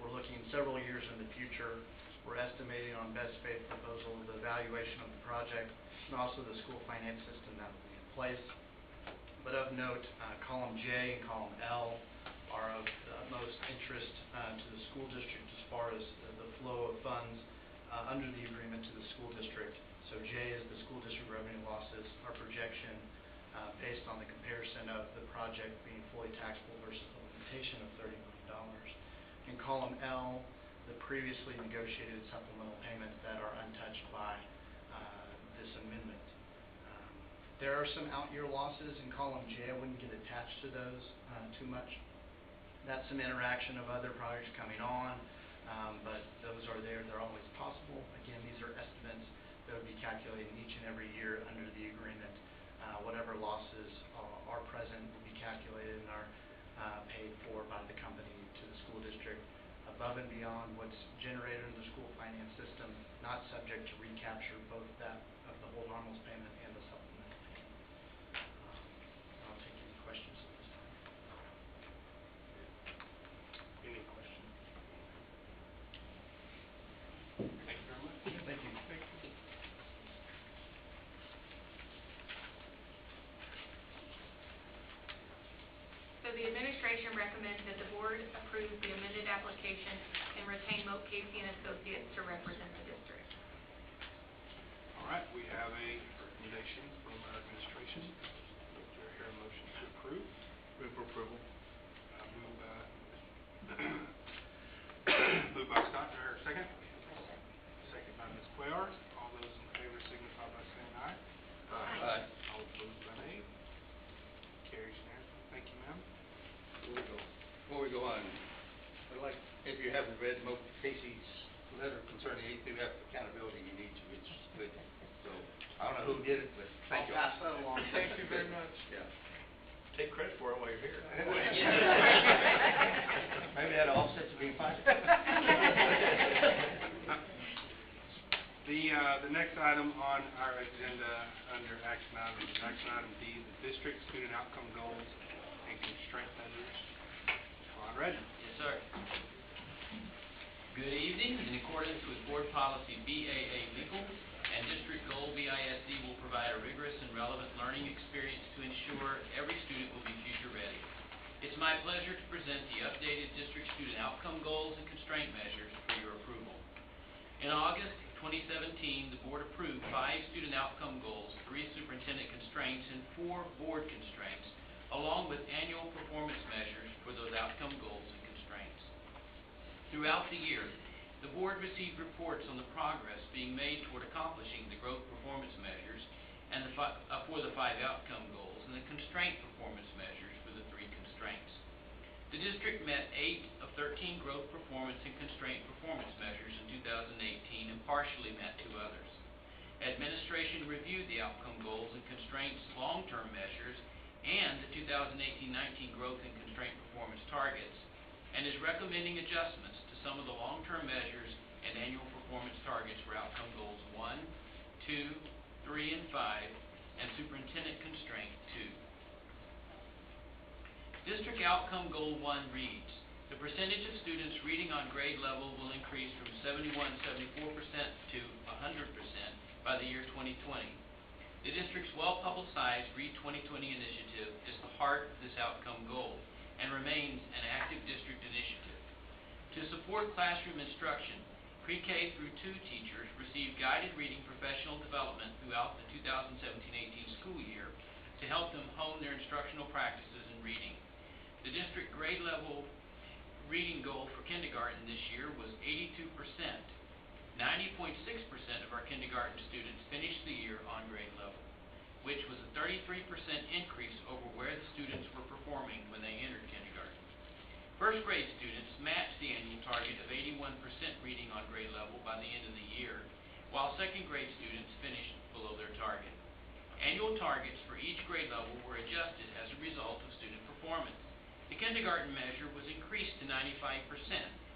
[SPEAKER 11] we're looking several years in the future. We're estimating on best faith proposal the valuation of the project and also the school finance system that will be in place. But of note, column J and column L are of the utmost interest to the school district as far as the flow of funds under the agreement to the school district. So J is the school district revenue losses, our projection based on the comparison of the project being fully taxable versus the limitation of $30 million. In column L, the previously negotiated supplemental payments that are untouched by this amendment. There are some out-year losses in column J. I wouldn't get attached to those too much. That's some interaction of other projects coming on, but those are there. They're always possible. Again, these are estimates that would be calculated each and every year under the agreement. Whatever losses are present will be calculated and are paid for by the company to the school district above and beyond what's generated in the school finance system, not subject to recapture both that of the hold harmless payment and the supplemental payment. I'll take any questions at this time.
[SPEAKER 1] Any questions? Thank you very much.
[SPEAKER 11] Thank you.
[SPEAKER 12] So the administration recommends that the board approve the amended application and retain Moe Casey and Associates to represent the district.
[SPEAKER 1] All right, we have a recommendation from our administration. Do I hear a motion to approve?
[SPEAKER 13] Move for approval.
[SPEAKER 1] Moved by Scott, do I hear a second? Second by Ms. Cuellar. All those in favor signify by saying aye.
[SPEAKER 13] Aye.
[SPEAKER 1] All opposed by nay. Carries unanimously. Thank you, ma'am.
[SPEAKER 13] Before we go on, I'd like, if you haven't read Moe Casey's letter concerning APF accountability, you need to. It's good. So, I don't know who did it, but thank you.
[SPEAKER 11] I'll pass that along.
[SPEAKER 1] Thank you very much.
[SPEAKER 13] Yeah.
[SPEAKER 2] Take credit for it while you're here.
[SPEAKER 13] Maybe that'll offset you being fired.
[SPEAKER 1] The next item on our agenda under action item is action item D, the district student outcome goals and constraint measures. Ron Redden.
[SPEAKER 14] Yes, sir. Good evening. In accordance with board policy BAA legal and district goal BISD will provide a rigorous and relevant learning experience to ensure every student will be future ready. It's my pleasure to present the updated district student outcome goals and constraint measures for your approval. In August 2017, the board approved 5 student outcome goals, 3 superintendent constraints, and 4 board constraints, along with annual performance measures for those outcome goals and constraints. Throughout the year, the board received reports on the progress being made toward accomplishing the growth performance measures and for the 5 outcome goals and the constraint performance measures for the 3 constraints. The district met 8 of 13 growth performance and constraint performance measures in 2018 and partially met 2 others. Administration reviewed the outcome goals and constraints long-term measures and the 2018-19 growth and constraint performance targets and is recommending adjustments to some of the long-term measures and annual performance targets for outcome goals 1, 2, 3 and 5, and superintendent constraint 2. District outcome goal 1 reads, the percentage of students reading on grade level will increase from 71-74% to 100% by the year 2020. The district's well-publicized Read 2020 initiative is the heart of this outcome goal and remains an active district initiative. To support classroom instruction, pre-K through 2 teachers receive guided reading professional development throughout the 2017-18 school year to help them hone their instructional practices in reading. The district grade level reading goal for kindergarten this year was 82%. 90.6% of our kindergarten students finished the year on grade level, which was a 33% increase over where the students were performing when they entered kindergarten. First grade students matched the annual target of 81% reading on grade level by the end of the year, while second grade students finished below their target. Annual targets for each grade level were adjusted as a result of student performance. The kindergarten measure was increased to 95%,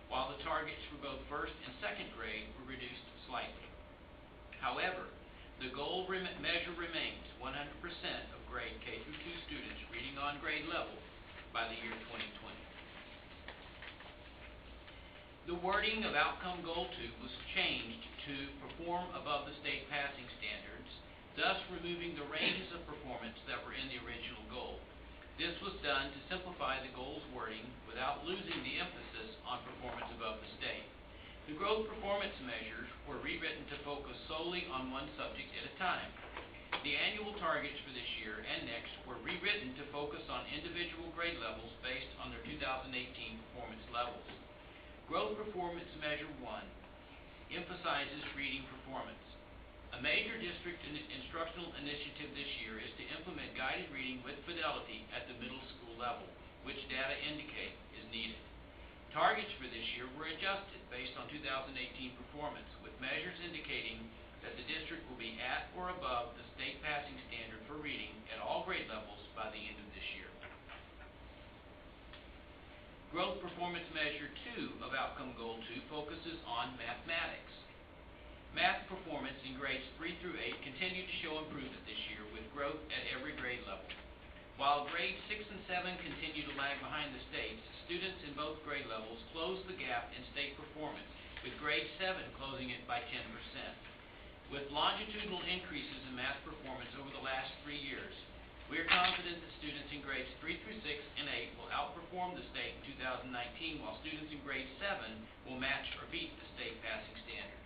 [SPEAKER 14] while the targets for both first and second grade were reduced slightly. However, the goal measure remains 100% of grade K through 2 students reading on grade level by the year 2020. The wording of outcome goal 2 was changed to perform above the state passing standards, thus removing the ranges of performance that were in the original goal. This was done to simplify the goal's wording without losing the emphasis on performance above the state. The growth performance measures were rewritten to focus solely on one subject at a time. The annual targets for this year and next were rewritten to focus on individual grade levels based on their 2018 performance levels. Growth performance measure 1 emphasizes reading performance. A major district instructional initiative this year is to implement guided reading with fidelity at the middle school level, which data indicate is needed. Targets for this year were adjusted based on 2018 performance, with measures indicating that the district will be at or above the state passing standard for reading at all grade levels by the end of this year. Growth performance measure 2 of outcome goal 2 focuses on mathematics. Math performance in grades 3 through 8 continued to show improvement this year with growth at every grade level. While grades 6 and 7 continue to lag behind the states, students in both grade levels closed the gap in state performance, with grade 7 closing it by 10%. With longitudinal increases in math performance over the last 3 years, we are confident that students in grades 3 through 6 and 8 will outperform the state in 2019, while students in grade 7 will match or beat the state passing standard.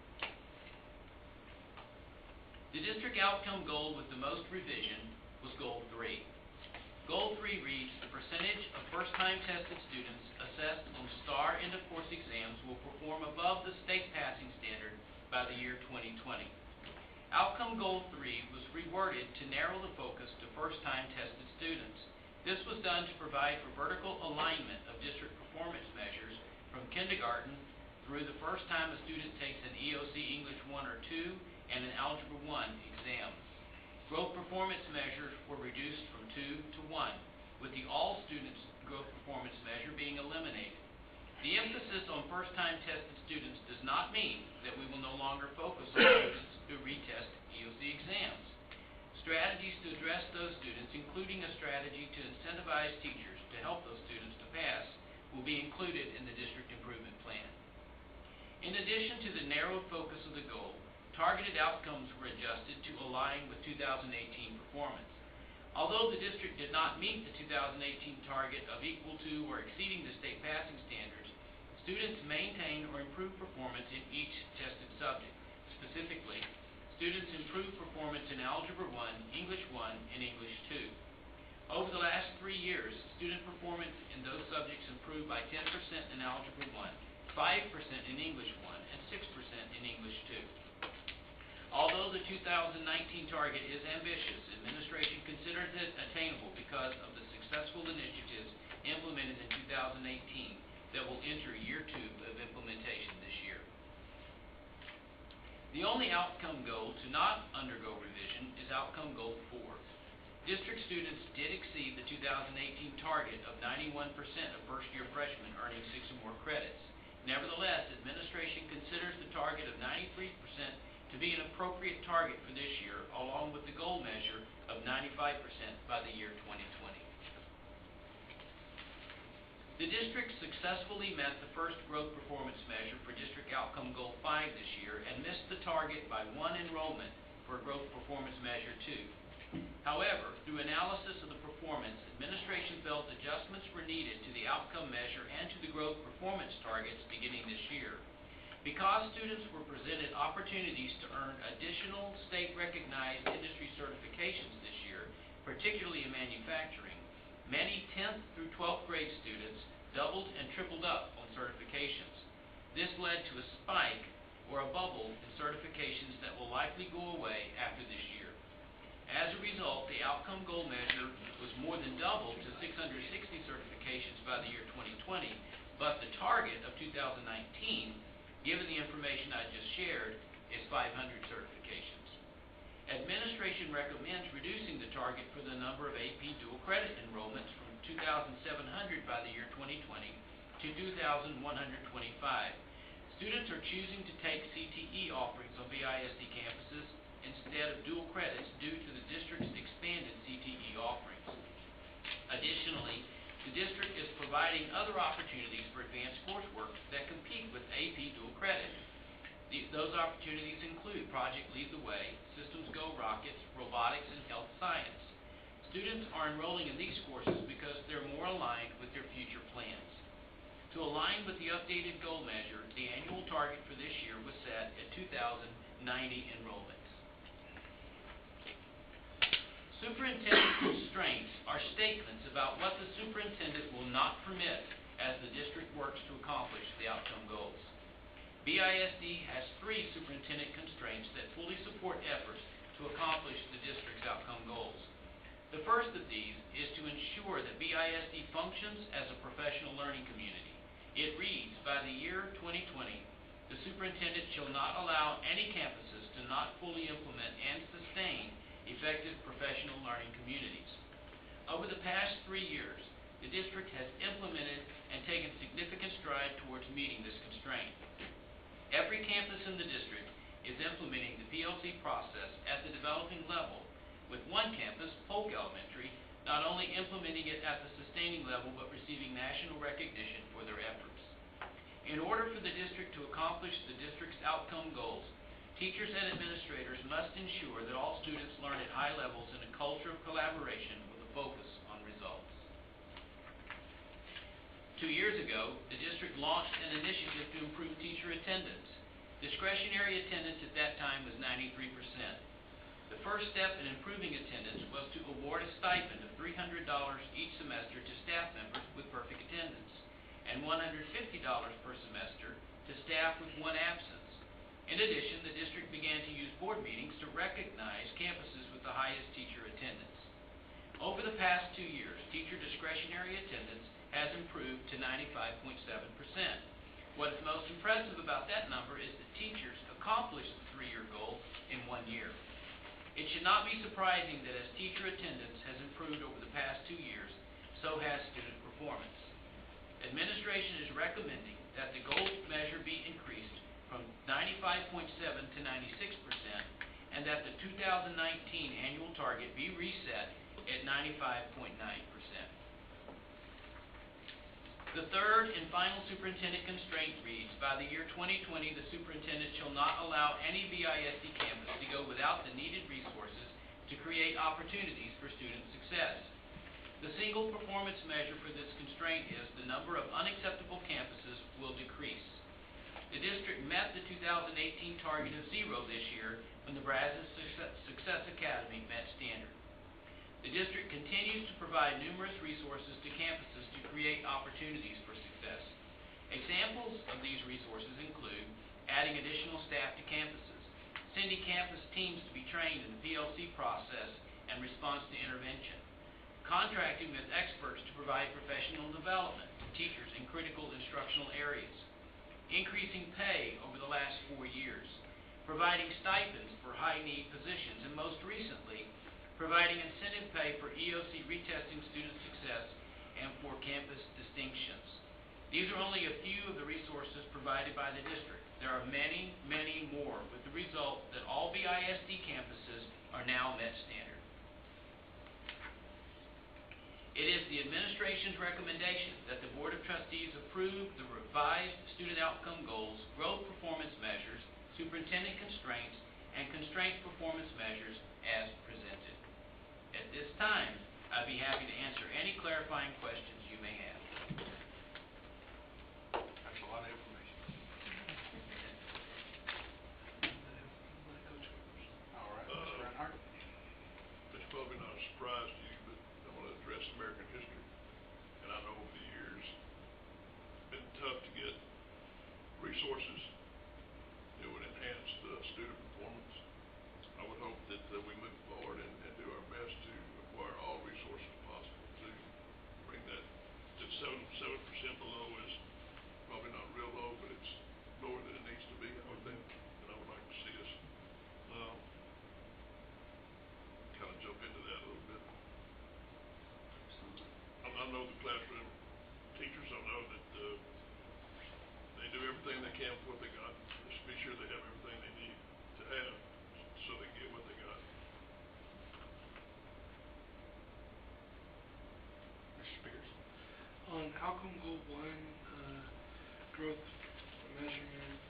[SPEAKER 14] The district outcome goal with the most revision was Goal 3. Goal 3 reads, the percentage of first-time tested students assessed on STAR end-of-course exams will perform above the state passing standard by the year 2020. Outcome Goal 3 was reworded to narrow the focus to first-time tested students. This was done to provide for vertical alignment of district performance measures from kindergarten through the first time a student takes an EOC English 1 or 2 and an Algebra 1 exam. Growth performance measures were reduced from 2 to 1, with the all students growth performance measure being eliminated. The emphasis on first-time tested students does not mean that we will no longer focus on students who retest EOC exams. Strategies to address those students, including a strategy to incentivize teachers to help those students to pass, will be included in the district improvement plan. In addition to the narrowed focus of the goal, targeted outcomes were adjusted to align with 2018 performance. Although the district did not meet the 2018 target of equal to or exceeding the state passing standards, students maintained or improved performance in each tested subject. Specifically, students improved performance in Algebra 1, English 1, and English 2. Over the last 3 years, student performance in those subjects improved by 10% in Algebra 1, 5% in English 1, and 6% in English 2. Although the 2019 target is ambitious, administration considers it attainable because of the successful initiatives implemented in 2018 that will enter year 2 of implementation this year. The only outcome goal to not undergo revision is outcome goal 4. District students did exceed the 2018 target of 91% of first-year freshmen earning 6 or more credits. Nevertheless, administration considers the target of 93% to be an appropriate target for this year, along with the goal measure of 95% by the year 2020. The district successfully met the first growth performance measure for District Outcome Goal 5 this year and missed the target by 1 enrollment for growth performance measure 2. However, through analysis of the performance, administration felt adjustments were needed to the outcome measure and to the growth performance targets beginning this year. Because students were presented opportunities to earn additional state-recognized industry certifications this year, particularly in manufacturing, many 10th through 12th grade students doubled and tripled up on certifications. This led to a spike or a bubble in certifications that will likely go away after this year. As a result, the outcome goal measure was more than doubled to 660 certifications by the year 2020, but the target of 2019, given the information I just shared, is 500 certifications. Administration recommends reducing the target for the number of AP dual credit enrollments from 2,700 by the year 2020 to 2,125. Students are choosing to take CTE offerings on BISD campuses instead of dual credits due to the district's expanded CTE offerings. Additionally, the district is providing other opportunities for advanced coursework that compete with AP dual credit. Those opportunities include Project Lead the Way, Systems Go Rockets, Robotics, and Health Science. Students are enrolling in these courses because they're more aligned with their future plans. To align with the updated goal measure, the annual target for this year was set at 2,090 enrollments. Superintendent constraints are statements about what the superintendent will not permit as the district works to accomplish the outcome goals. BISD has 3 superintendent constraints that fully support efforts to accomplish the district's outcome goals. The first of these is to ensure that BISD functions as a professional learning community. It reads, by the year 2020, the superintendent shall not allow any campuses to not fully implement and sustain effective professional learning communities. Over the past 3 years, the district has implemented and taken significant stride towards meeting this constraint. Every campus in the district is implementing the PLC process at the developing level, with one campus, Polk Elementary, not only implementing it at the sustaining level but receiving national recognition for their efforts. In order for the district to accomplish the district's outcome goals, teachers and administrators must ensure that all students learn at high levels in a culture of collaboration with a focus on results. 2 years ago, the district launched an initiative to improve teacher attendance. Discretionary attendance at that time was 93%. The first step in improving attendance was to award a stipend of $300 each semester to staff members with perfect attendance, and $150 per semester to staff with 1 absence. In addition, the district began to use board meetings to recognize campuses with the highest teacher attendance. Over the past 2 years, teacher discretionary attendance has improved to 95.7%. What is most impressive about that number is that teachers accomplished the 3-year goal in 1 year. It should not be surprising that as teacher attendance has improved over the past 2 years, so has student performance. Administration is recommending that the goal measure be increased from 95.7 to 96%, and that the 2019 annual target be reset at 95.9%. The third and final superintendent constraint reads, by the year 2020, the superintendent shall not allow any BISD campus to go without the needed resources to create opportunities for student success. The single performance measure for this constraint is the number of unacceptable campuses will decrease. The district met the 2018 target of 0 this year when the Brazos Success Academy met standard. The district continues to provide numerous resources to campuses to create opportunities for success. Examples of these resources include adding additional staff to campuses, sending campus teams to be trained in the PLC process and response to intervention, contracting with experts to provide professional development to teachers in critical instructional areas, increasing pay over the last 4 years, providing stipends for high-need positions, and most recently, providing incentive pay for EOC retesting student success and for campus distinctions. These are only a few of the resources provided by the district. There are many, many more, with the result that all BISD campuses are now met standard. It is the administration's recommendation that the Board of Trustees approve the revised student outcome goals, growth performance measures, superintendent constraints, and constraint performance measures as presented. At this time, I'd be happy to answer any clarifying questions you may have.
[SPEAKER 13] That's a lot of information. All right, Mr. Reinhardt.
[SPEAKER 15] It's probably not a surprise to you, but I want to address American history. And I know over the years, it's been tough to get resources that would enhance student performance. I would hope that we move forward and do our best to acquire all resources possible to bring that. That 7% below is probably not real low, but it's lower than it needs to be, I would think. And I would like to see us kind of jump into that a little bit. I know the classroom teachers. I know that they do everything they can for what they got. Just be sure they have everything they need to have so they get what they got.
[SPEAKER 13] Mr. Spears.
[SPEAKER 16] On outcome goal 1, growth measurement,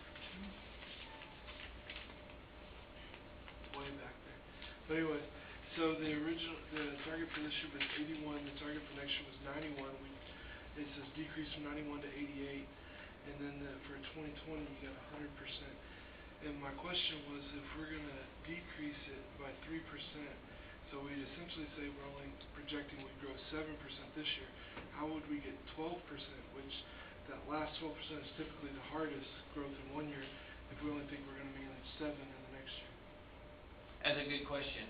[SPEAKER 16] way back there. But anyway, so the target for this year was 81. The target for next year was 91. It says decrease from 91 to 88, and then for 2020 you got 100%. And my question was, if we're going to decrease it by 3%, so we'd essentially say we're only projecting we'd grow 7% this year, how would we get 12%, which that last 12% is typically the hardest growth in one year, if we only think we're going to be in 7 in the next year?
[SPEAKER 14] That's a good question.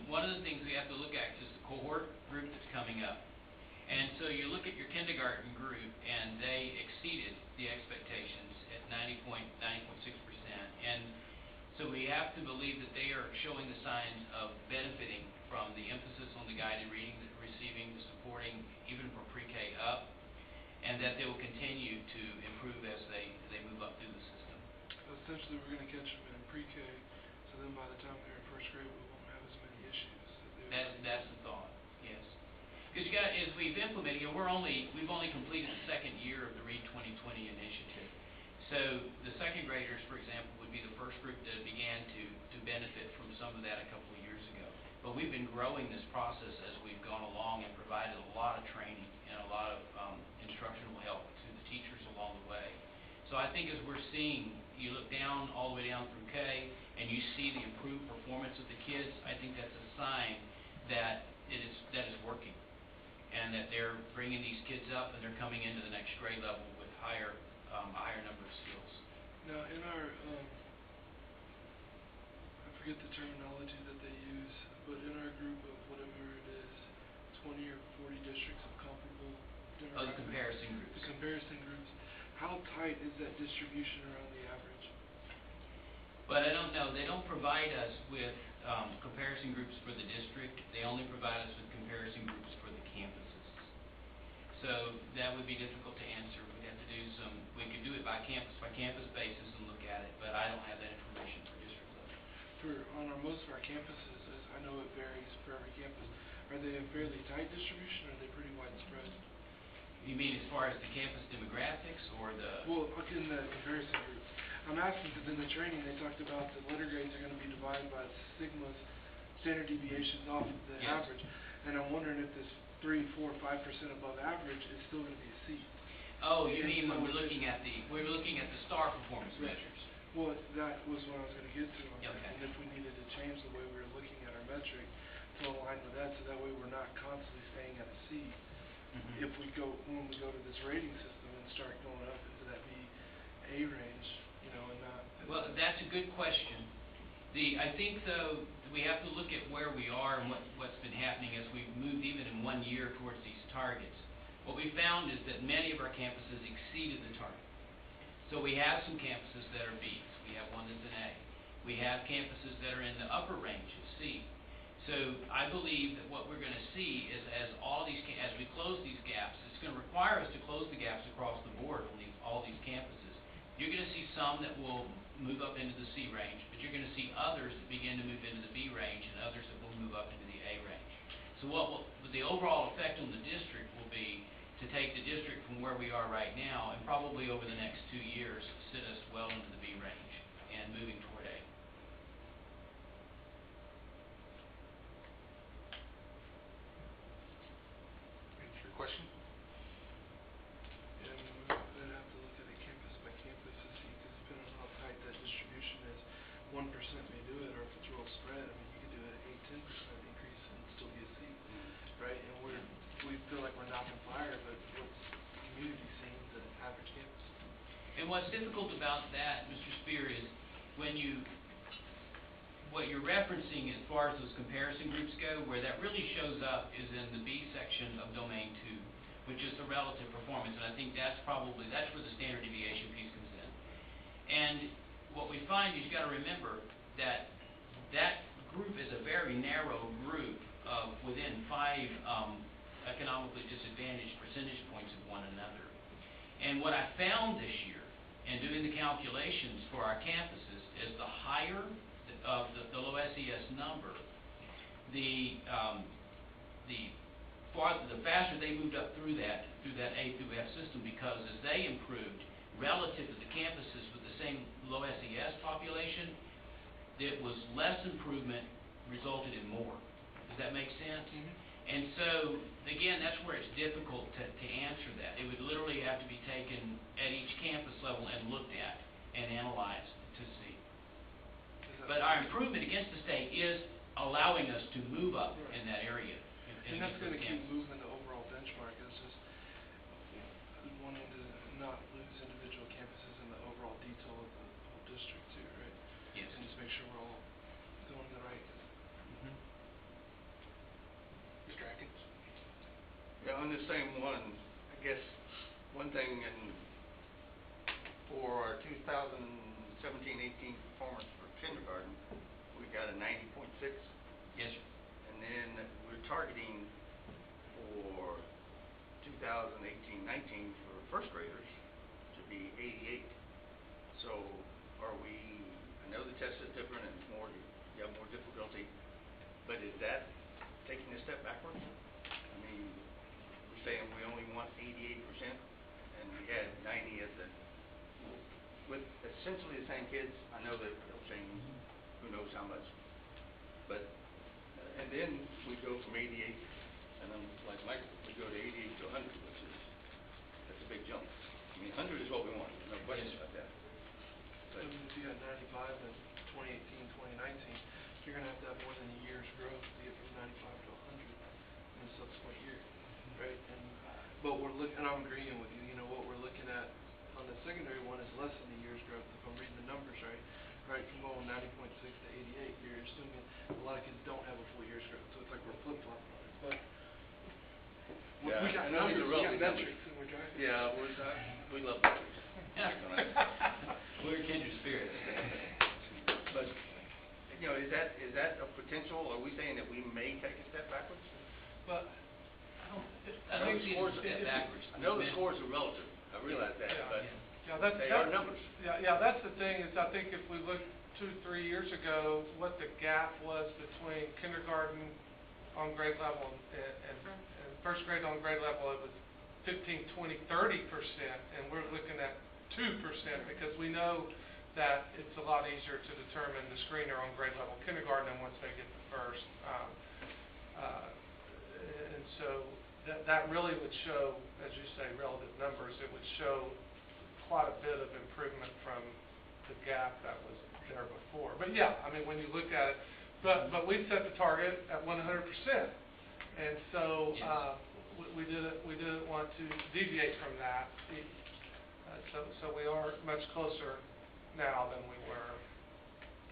[SPEAKER 14] One of the things we have to look at is the cohort group that's coming up. And so you look at your kindergarten group, and they exceeded the expectations at 90.6%. And so we have to believe that they are showing the signs of benefiting from the emphasis on the guided reading that they're receiving, the supporting, even from pre-K up, and that they will continue to improve as they move up through the system.
[SPEAKER 16] So essentially we're going to catch them in pre-K, so then by the time they're in first grade we won't have as many issues.
[SPEAKER 14] That's the thought, yes. Because as we've implemented, we've only completed the second year of the Read 2020 initiative. So the second graders, for example, would be the first group that began to benefit from some of that a couple of years ago. But we've been growing this process as we've gone along and provided a lot of training and a lot of instructional help to the teachers along the way. So I think as we're seeing, you look down, all the way down through K, and you see the improved performance of the kids, I think that's a sign that that is working, and that they're bringing these kids up and they're coming into the next grade level with a higher number of skills.
[SPEAKER 16] Now in our, I forget the terminology that they use, but in our group of whatever it is, 20 or 40 districts of comparable demographics.
[SPEAKER 14] Oh, the comparison groups.
[SPEAKER 16] The comparison groups. How tight is that distribution around the average?
[SPEAKER 14] But I don't know. They don't provide us with comparison groups for the district. They only provide us with comparison groups for the campuses. So that would be difficult to answer. We'd have to do we could do it by campus basis and look at it, but I don't have that information for district level.
[SPEAKER 16] On most of our campuses, as I know it varies for every campus, are they a fairly tight distribution or are they pretty widespread?
[SPEAKER 14] You mean as far as the campus demographics or the...
[SPEAKER 16] Well, in the comparison groups. I'm asking because in the training they talked about the letter grades are going to be divided by sigmas, standard deviations off of the
[SPEAKER 14] Yes.
[SPEAKER 16] average. And I'm wondering if this 3, 4, 5% above average is still going to be a C.
[SPEAKER 14] Oh, you mean when we're looking at the STAR performance measures?
[SPEAKER 16] Well, that was what I was going to get to.
[SPEAKER 14] Okay.
[SPEAKER 16] And if we needed to change the way we were looking at our metric to align with that, so that way we're not constantly staying at a C.
[SPEAKER 14] Mm-hmm.
[SPEAKER 16] When we go to this rating system and start going up into that B, A range, and not.
[SPEAKER 14] Well, that's a good question. I think though we have to look at where we are and what's been happening as we've moved even in 1 year towards these targets. What we found is that many of our campuses exceeded the target. So we have some campuses that are Bs. We have one that's an A. We have campuses that are in the upper range of C. So I believe that what we're going to see is as we close these gaps, it's going to require us to close the gaps across the board on all these campuses. You're going to see some that will move up into the C range, but you're going to see others that begin to move into the B range and others that will move up into the A range. So the overall effect on the district will be to take the district from where we are right now and probably over the next 2 years sit us well into the B range and moving toward A.
[SPEAKER 1] Answer your question?
[SPEAKER 16] Yeah, I mean, we'd have to look at it campus by campus to see, because depending on how tight that distribution is, 1% may do it, or if it's real spread, I mean, you could do an 8-10% increase and still be a C, right? And we feel like we're knocking fire, but what's the community seeing the average campus?
[SPEAKER 14] And what's difficult about that, Mr. Spear, is what you're referencing as far as those comparison groups go, where that really shows up is in the B section of Domain 2, which is the relative performance, and I think that's where the standard deviation piece comes in. And what we find is you've got to remember that that group is a very narrow group of within 5 economically disadvantaged percentage points of one another. And what I found this year in doing the calculations for our campuses is the higher of the low SES number, the faster they moved up through that A through F system, because as they improved relative to the campuses with the same low SES population, it was less improvement resulted in more. Does that make sense? Mm-hmm. And so, again, that's where it's difficult to answer that. It would literally have to be taken at each campus level and looked at and analyzed to see. But our improvement against the state is allowing us to move up in that area.
[SPEAKER 16] And that's going to keep moving the overall benchmark. It's just wanting to not lose individual campuses in the overall detail of the whole district too, right?
[SPEAKER 14] Yes.
[SPEAKER 16] And just make sure we're all going the right.
[SPEAKER 1] Mr. Atkins?
[SPEAKER 13] Yeah, on the same one, I guess one thing for our 2017-18 performance for kindergarten, we got a 90.6.
[SPEAKER 14] Yes, sir.
[SPEAKER 13] And then we're targeting for 2018-19 for first graders to be 88. So are we, I know the test is different and you have more difficulty, but is that taking a step backwards? I mean, we're saying we only want 88% and we had 90 as with essentially the same kids. I know that they'll change, who knows how much, but and then we go from 88, and then like Michael, we go to 88 to 100, that's a big jump. I mean, 100 is what we want, no question about that. But
[SPEAKER 16] if you had 95 in 2018, 2019, you're going to have more than a year's growth to get from 95 to 100 in the subsequent year, right? But I'm agreeing with you. You know, what we're looking at on the secondary one is less than a year's growth, if I'm reading the numbers right. Right, from going 90.6 to 88, you're assuming a lot of kids don't have a full year's growth, so it's like we're flip-flopping on it. But
[SPEAKER 13] yeah,
[SPEAKER 16] we got numbers, we got metrics, and we're driving.
[SPEAKER 13] Yeah, we love metrics.
[SPEAKER 14] We're kindred spirits.
[SPEAKER 13] But you know, is that a potential? Are we saying that we may take a step backwards?
[SPEAKER 1] But
[SPEAKER 14] I don't see a step backwards.
[SPEAKER 13] I know the scores are relative. I realize that, but they are numbers.
[SPEAKER 1] Yeah, that's the thing, is I think if we look 2-3 years ago, what the gap was between kindergarten on grade level and first grade on grade level, it was 15, 20, 30%, and we're looking at 2% because we know that it's a lot easier to determine the screener on grade level kindergarten than once they get the first. And so that really would show, as you say, relative numbers. It would show quite a bit of improvement from the gap that was there before. But yeah, I mean, when you look at it, but we set the target at 100%, and so we didn't want to deviate from that. So we are much closer now than we were.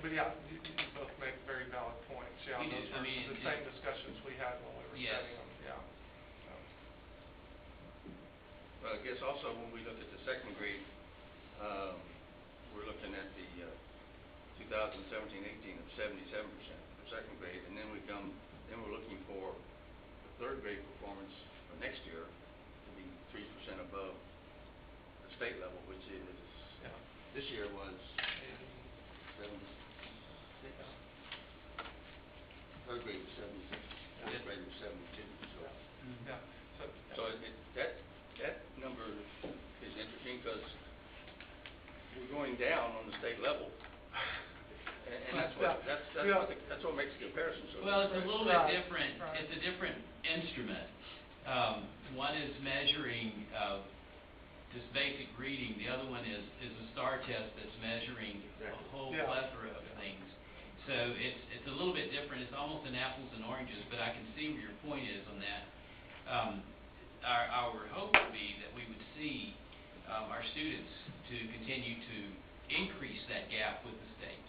[SPEAKER 1] But yeah, you both make very valid points. Yeah, those are the same discussions we had when we were setting them. Yeah.
[SPEAKER 13] Well, I guess also when we look at the second grade, we're looking at the 2017-18 of 77% for second grade, and then we're looking for the third grade performance for next year to be 3% above the state level, which is This year was 76. Third grade was 76. Fourth grade was 72. So,
[SPEAKER 2] Yeah.
[SPEAKER 13] so that number is interesting because we're going down on the state level. And that's what makes the comparison so.
[SPEAKER 14] Well, it's a little bit different. It's a different instrument. One is measuring just basic reading. The other one is a STAR test that's measuring a whole plethora of things. So it's a little bit different. It's almost an apples and oranges, but I can see where your point is on that. Our hope would be that we would see our students to continue to increase that gap with the state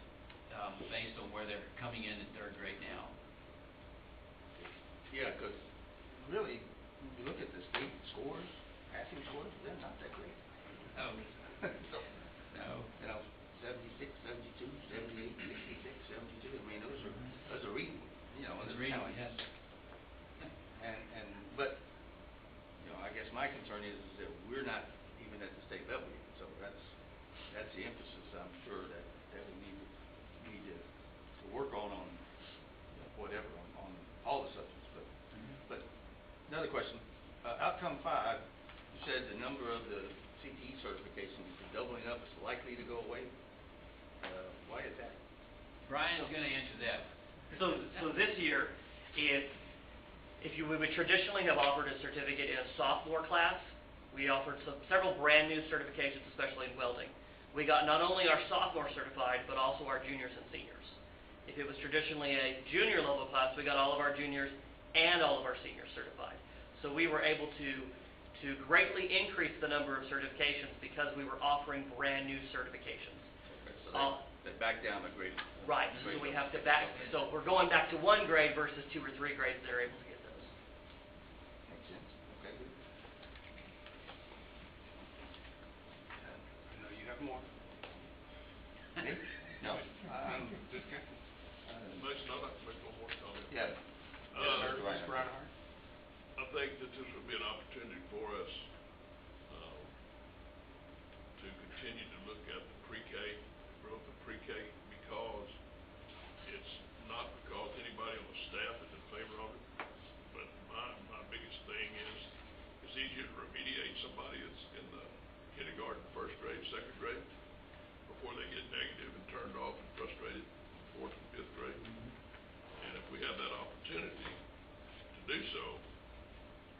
[SPEAKER 14] based on where they're coming in third grade now.
[SPEAKER 13] Yeah, because really, when you look at the state scores, passing scores, they're not that great.
[SPEAKER 14] Oh. No.
[SPEAKER 13] You know, 76, 72, 78, 66, 72. I mean, those are reading. You know,
[SPEAKER 14] Those are reading, yes.
[SPEAKER 13] But you know, I guess my concern is that we're not even at the state level yet. So that's the emphasis I'm sure that we need to work on you know, whatever on all the subjects. But another question, outcome 5, you said the number of the CTE certifications is doubling up, is likely to go away. Why is that?
[SPEAKER 14] Brian's going to answer that.
[SPEAKER 7] So this year, we would traditionally have offered a certificate in a sophomore class. We offered several brand new certifications, especially in welding. We got not only our sophomore certified, but also our juniors and seniors. If it was traditionally a junior level class, we got all of our juniors and all of our seniors certified. So we were able to greatly increase the number of certifications because we were offering brand new certifications.
[SPEAKER 13] Okay, so they back down a grade.
[SPEAKER 7] Right, so we have to so we're going back to 1 grade versus 2 or 3 grades that are able to get those.
[SPEAKER 13] Makes sense. Okay, good.
[SPEAKER 1] I know you have more.
[SPEAKER 13] Me? No, I'm just kidding.
[SPEAKER 15] Mason, I'd like to make one more comment.
[SPEAKER 13] Yeah.
[SPEAKER 1] Mr. Reinhardt.
[SPEAKER 15] I think that this would be an opportunity for us to continue to look at the pre-K, growth of pre-K, because it's not because anybody on the staff is in favor of it, but my biggest thing is it's easier to remediate somebody that's in the kindergarten, first grade, second grade, before they get negative and turned off and frustrated in fourth and fifth grade. And if we have that opportunity to do so,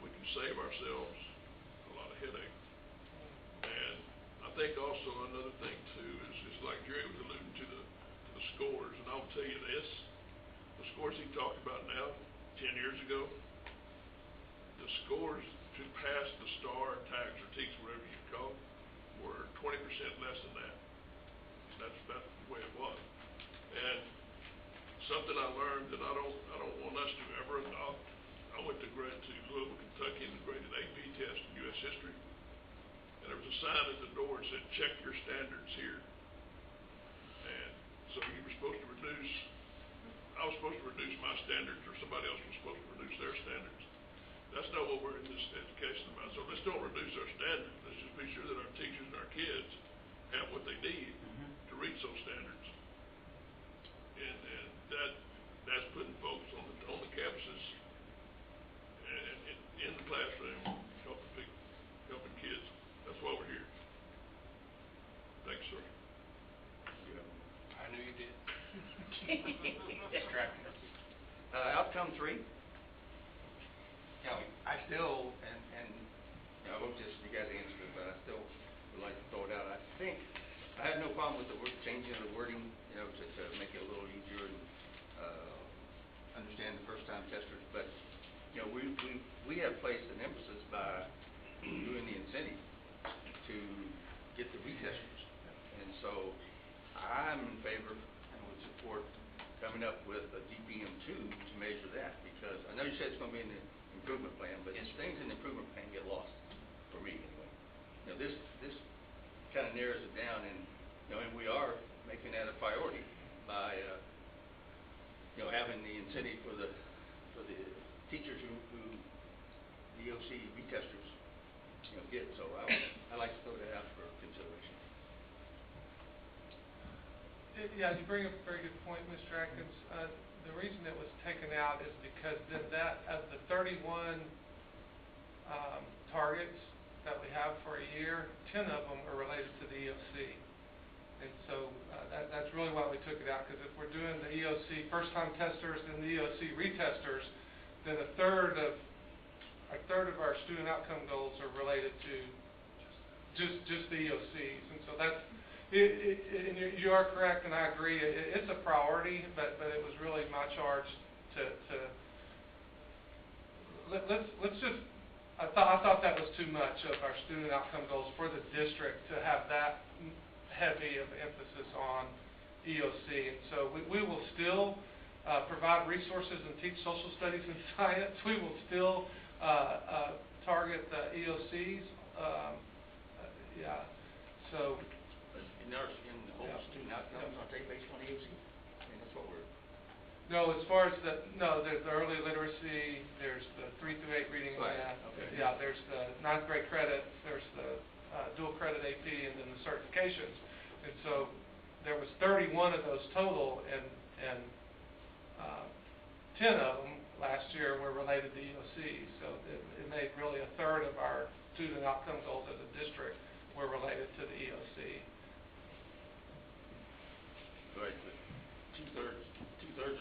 [SPEAKER 15] we can save ourselves a lot of headache. And I think also another thing too is just like Jerry was alluding to the scores, and I'll tell you this, the scores he talked about now, 10 years ago, the scores to pass the STAR, TAGS, or TEKS, whatever you call them, were 20% less than that. That's the way it was. And something I learned that I don't want us to ever adopt. I went to Louisville, Kentucky, and graded AP test in U.S. history. And there was a sign at the door that said, check your standards here. And so you were supposed to I was supposed to reduce my standards, or somebody else was supposed to reduce their standards. That's not what we're in this education about. So let's don't reduce our standards. Let's just be sure that our teachers and our kids have what they need to reach those standards. And that's putting folks on the campuses and in the classroom, helping kids. That's why we're here. Thanks, sir.
[SPEAKER 1] I knew you did.
[SPEAKER 13] Outcome 3. You know, I still, and you know, I hope you guys answer it, but I still would like to throw it out. I think I have no problem with the changing of the wording, you know, to make it a little easier and understand the first-time testers. But you know, we have placed an emphasis by doing the incentive to get the retesters, and so I'm in favor and would support coming up with a DPM2 to measure that, because I know you said it's going to be in the improvement plan, but things in the improvement plan get lost for me anyway. You know, this kind of narrows it down, and you know, and we are making that a priority by you know, having the incentive for the teachers who DOC retesters, you know, get. So I like to throw that out for consideration.
[SPEAKER 17] Yeah, you bring up a very good point, Mr. Atkins. The reason it was taken out is because then that, of the 31 targets that we have for a year, 10 of them are related to the EOC. And so that's really why we took it out, because if we're doing the EOC first-time testers and the EOC retesters, then a third of our student outcome goals are related to just the EOCs. And so that's, and you are correct, and I agree, it's a priority, but it was really my charge let's just, I thought that was too much of our student outcome goals for the district to have that heavy of emphasis on EOC. And so we will still provide resources and teach social studies and science. We will still target the EOCs. Yeah. So.
[SPEAKER 13] In the whole student outcomes, aren't they based on EOC? I mean, that's what we're.
[SPEAKER 17] No, as far as there's the early literacy, there's the 3 through 8 reading and math.
[SPEAKER 13] Okay.
[SPEAKER 17] Yeah, there's the 9th grade credit, there's the dual credit AP, and then the certifications. And so there was 31 of those total, and 10 of them last year were related to EOC. So it made really a third of our student outcome goals as a district were related to the EOC.
[SPEAKER 13] Right, but two-thirds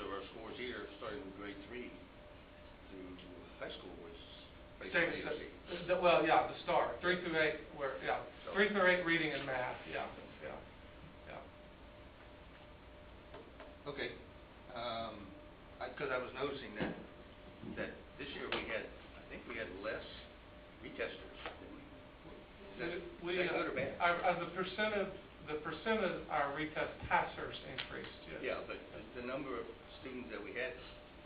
[SPEAKER 13] of our scores here, starting with grade 3 through high school, was based on EOC.
[SPEAKER 17] Well, yeah, the STAR, 3 through 8 were, yeah, 3 through 8 reading and math, yeah.
[SPEAKER 13] Okay, because I was noticing that this year I think we had less retesters. Is that good or bad?
[SPEAKER 17] The percent of our retest passers increased, yes.
[SPEAKER 13] Yeah, but the number of students that we had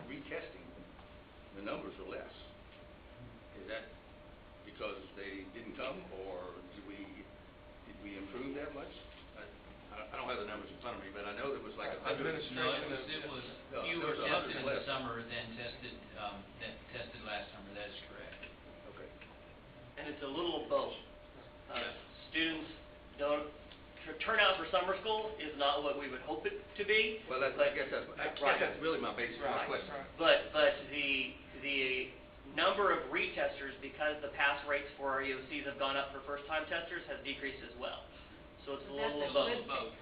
[SPEAKER 13] retesting, the numbers are less. Is that because they didn't come, or did we improve that much? I don't have the numbers in front of me, but I know there was like 100.
[SPEAKER 14] No, it was fewer tested in the summer than tested last summer. That is correct.
[SPEAKER 13] Okay.
[SPEAKER 7] And it's a little of both. Students don't. Turnout for summer school is not what we would hope it to be.
[SPEAKER 13] Well, I guess that's really my basic question.
[SPEAKER 7] But the number of retesters, because the pass rates for our EOCs have gone up for first-time testers, has decreased as well. So it's a little of both.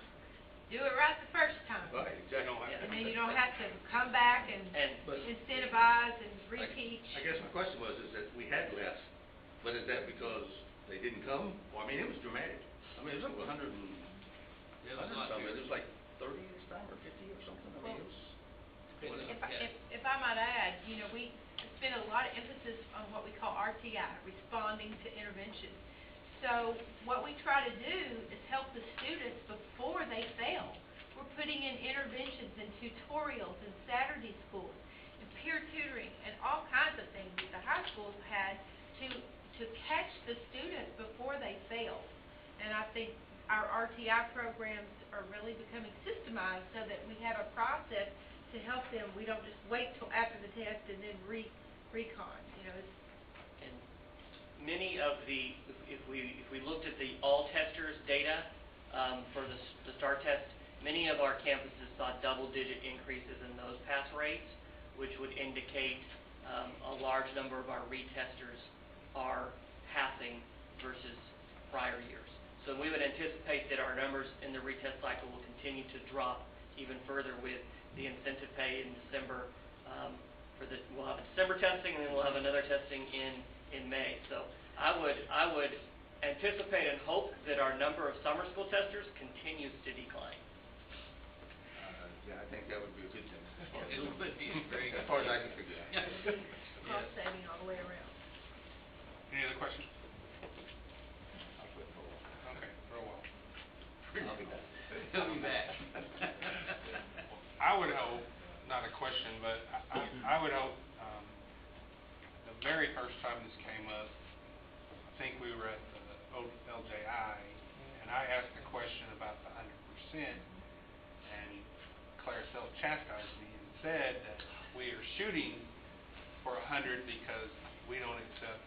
[SPEAKER 8] Do it right the first time.
[SPEAKER 13] Right, exactly.
[SPEAKER 8] And then you don't have to come back and incentivize and reteach.
[SPEAKER 13] I guess my question was is that we had less, but is that because they didn't come? Well, I mean, it was dramatic. I mean, it was over 100 and something. It was like 30 this time or 50 or something. I mean, it was.
[SPEAKER 8] If I might add, we spend a lot of emphasis on what we call RTI, responding to intervention. So what we try to do is help the students before they fail. We're putting in interventions and tutorials and Saturday schools and peer tutoring and all kinds of things that the high schools had to catch the students before they fail. And I think our RTI programs are really becoming systemized so that we have a process to help them. We don't just wait till after the test and then recon.
[SPEAKER 7] And many of the, if we looked at the all testers data for the STAR test, many of our campuses saw double-digit increases in those pass rates, which would indicate a large number of our retesters are passing versus prior years. So we would anticipate that our numbers in the retest cycle will continue to drop even further with the incentive pay in December. We'll have a December testing, and then we'll have another testing in May. So I would anticipate and hope that our number of summer school testers continues to decline.
[SPEAKER 13] Yeah, I think that would be a good thing.
[SPEAKER 14] It would be very good.
[SPEAKER 13] As far as I can figure out.
[SPEAKER 8] Cost saving all the way around.
[SPEAKER 1] Any other questions?
[SPEAKER 13] I'll quit for a while.
[SPEAKER 1] Okay, for a while.
[SPEAKER 13] I'll be back.
[SPEAKER 14] He'll be back.
[SPEAKER 1] I would hope, not a question, but I would hope the very first time this came up, I think we were at the LJI, and I asked a question about the 100%, and Claire self-chastised me and said that we are shooting for 100 because we don't accept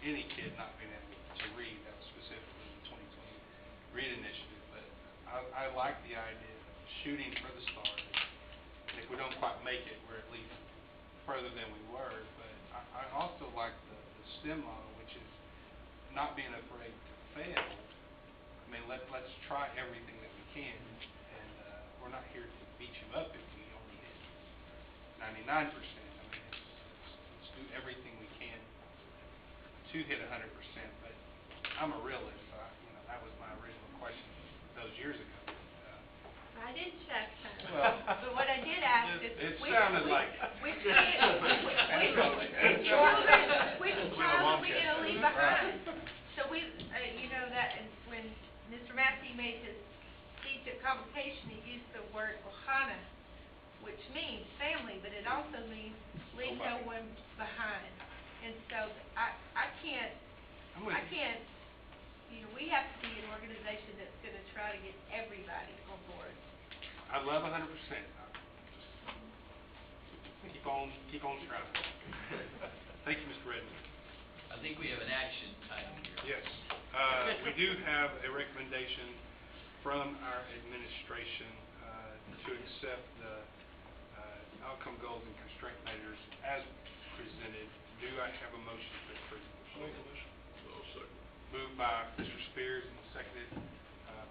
[SPEAKER 1] any kid not being able to read. That was specifically the 2020 Read Initiative. But I like the idea of shooting for the stars. And if we don't quite make it, we're at least further than we were. But I also like the STEM model, which is not being afraid to fail. I mean, let's try everything that we can, and we're not here to beat you up if we only hit 99%. I mean, let's do everything we can to hit 100%. But I'm a realist. That was my original question those years ago.
[SPEAKER 8] I didn't check, son.
[SPEAKER 1] Well,
[SPEAKER 8] But what I did ask is,
[SPEAKER 1] it sounded like
[SPEAKER 8] which children we gonna leave behind? So that, and when Mr. Massey made his speech at convocation, he used the word ohana, which means family, but it also means leave no one behind. And so I can't, we have to be an organization that's gonna try to get everybody on board.
[SPEAKER 1] I love 100%. Keep on trying. Thank you, Mr. Redmond.
[SPEAKER 14] I think we have an action item here.
[SPEAKER 1] Yes. We do have a recommendation from our administration to accept the outcome goals and constraint measures as presented. Do I have a motion to approve? Moved by Mr. Spears and seconded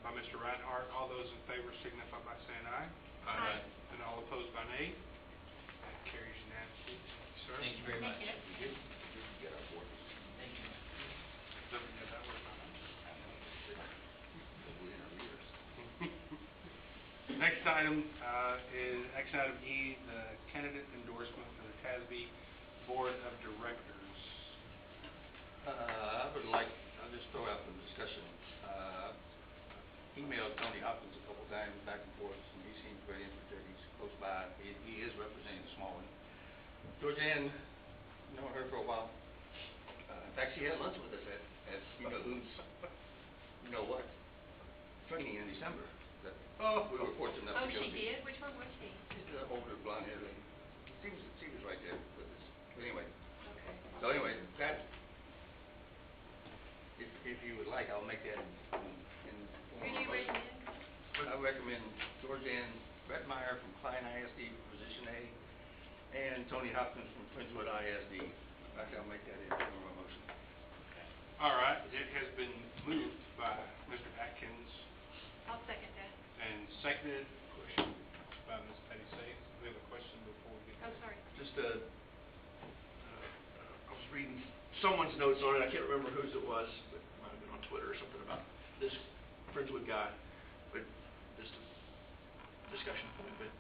[SPEAKER 1] by Mr. Reinhardt. All those in favor signify by saying aye.
[SPEAKER 14] Aye.
[SPEAKER 1] And all opposed by nay. That carries unanimously. Thank you, sir.
[SPEAKER 14] Thank you very much.
[SPEAKER 13] Did get our board.
[SPEAKER 14] Thank you.
[SPEAKER 1] That was not
[SPEAKER 13] We're in our years.
[SPEAKER 1] Next item is action item E, the candidate endorsement for the TASB Board of Directors.
[SPEAKER 13] I would like, I'll just throw out the discussion. Emailed Tony Hopkins a couple times back and forth, and he seems very interested. He's close by. He is representing the small one. Georgianne, known her for a while. In fact, she had lunch with us at what? Training in December. We were fortunate enough to go.
[SPEAKER 8] Oh, she did? Which one was she?
[SPEAKER 13] She's an older blonde haired lady. She was right there with us. Anyway.
[SPEAKER 8] Okay.
[SPEAKER 13] So anyway, that, if you would like, I'll make that in
[SPEAKER 8] Who do you recommend?
[SPEAKER 13] I recommend Georgianne Brettmeyer from Klein ISD for position A, and Tony Hopkins from Friendswood ISD. I'll make that in form of a motion.
[SPEAKER 1] All right. It has been moved by Mr. Atkins
[SPEAKER 8] I'll second that.
[SPEAKER 1] and seconded by Ms. Patty Says. We have a question before we get
[SPEAKER 8] Oh, sorry.
[SPEAKER 18] Just I was reading someone's notes on it. I can't remember whose it was, but it might have been on Twitter or something about this Friendswood guy. But just a discussion point. But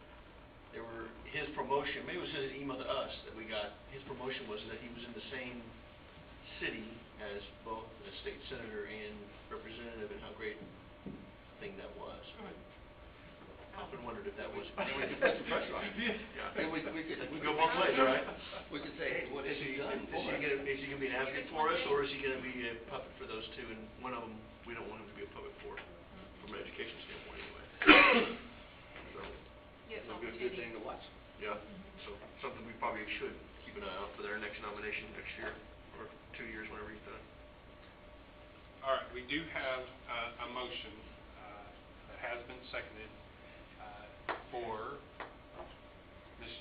[SPEAKER 18] his promotion. Maybe it was his email to us that we got. His promotion was that he was in the same city as both the state senator and representative, and how great a thing that was. I often wondered if that was.
[SPEAKER 13] And we could put some pressure on him.
[SPEAKER 18] Yeah.
[SPEAKER 13] And we could
[SPEAKER 18] go both ways, right?
[SPEAKER 13] We could say, hey, what has he done?
[SPEAKER 18] Is he going to be an advocate for us, or is he going to be a puppet for those two? And one of them, we don't want him to be a puppet for, from an education standpoint, anyway. So,
[SPEAKER 8] Yes,
[SPEAKER 13] It'll be a good thing to watch.
[SPEAKER 18] yeah. So something we probably should keep an eye out for their next nomination next year, or 2 years, whenever he's done.
[SPEAKER 1] All right. We do have a motion that has been seconded for Ms.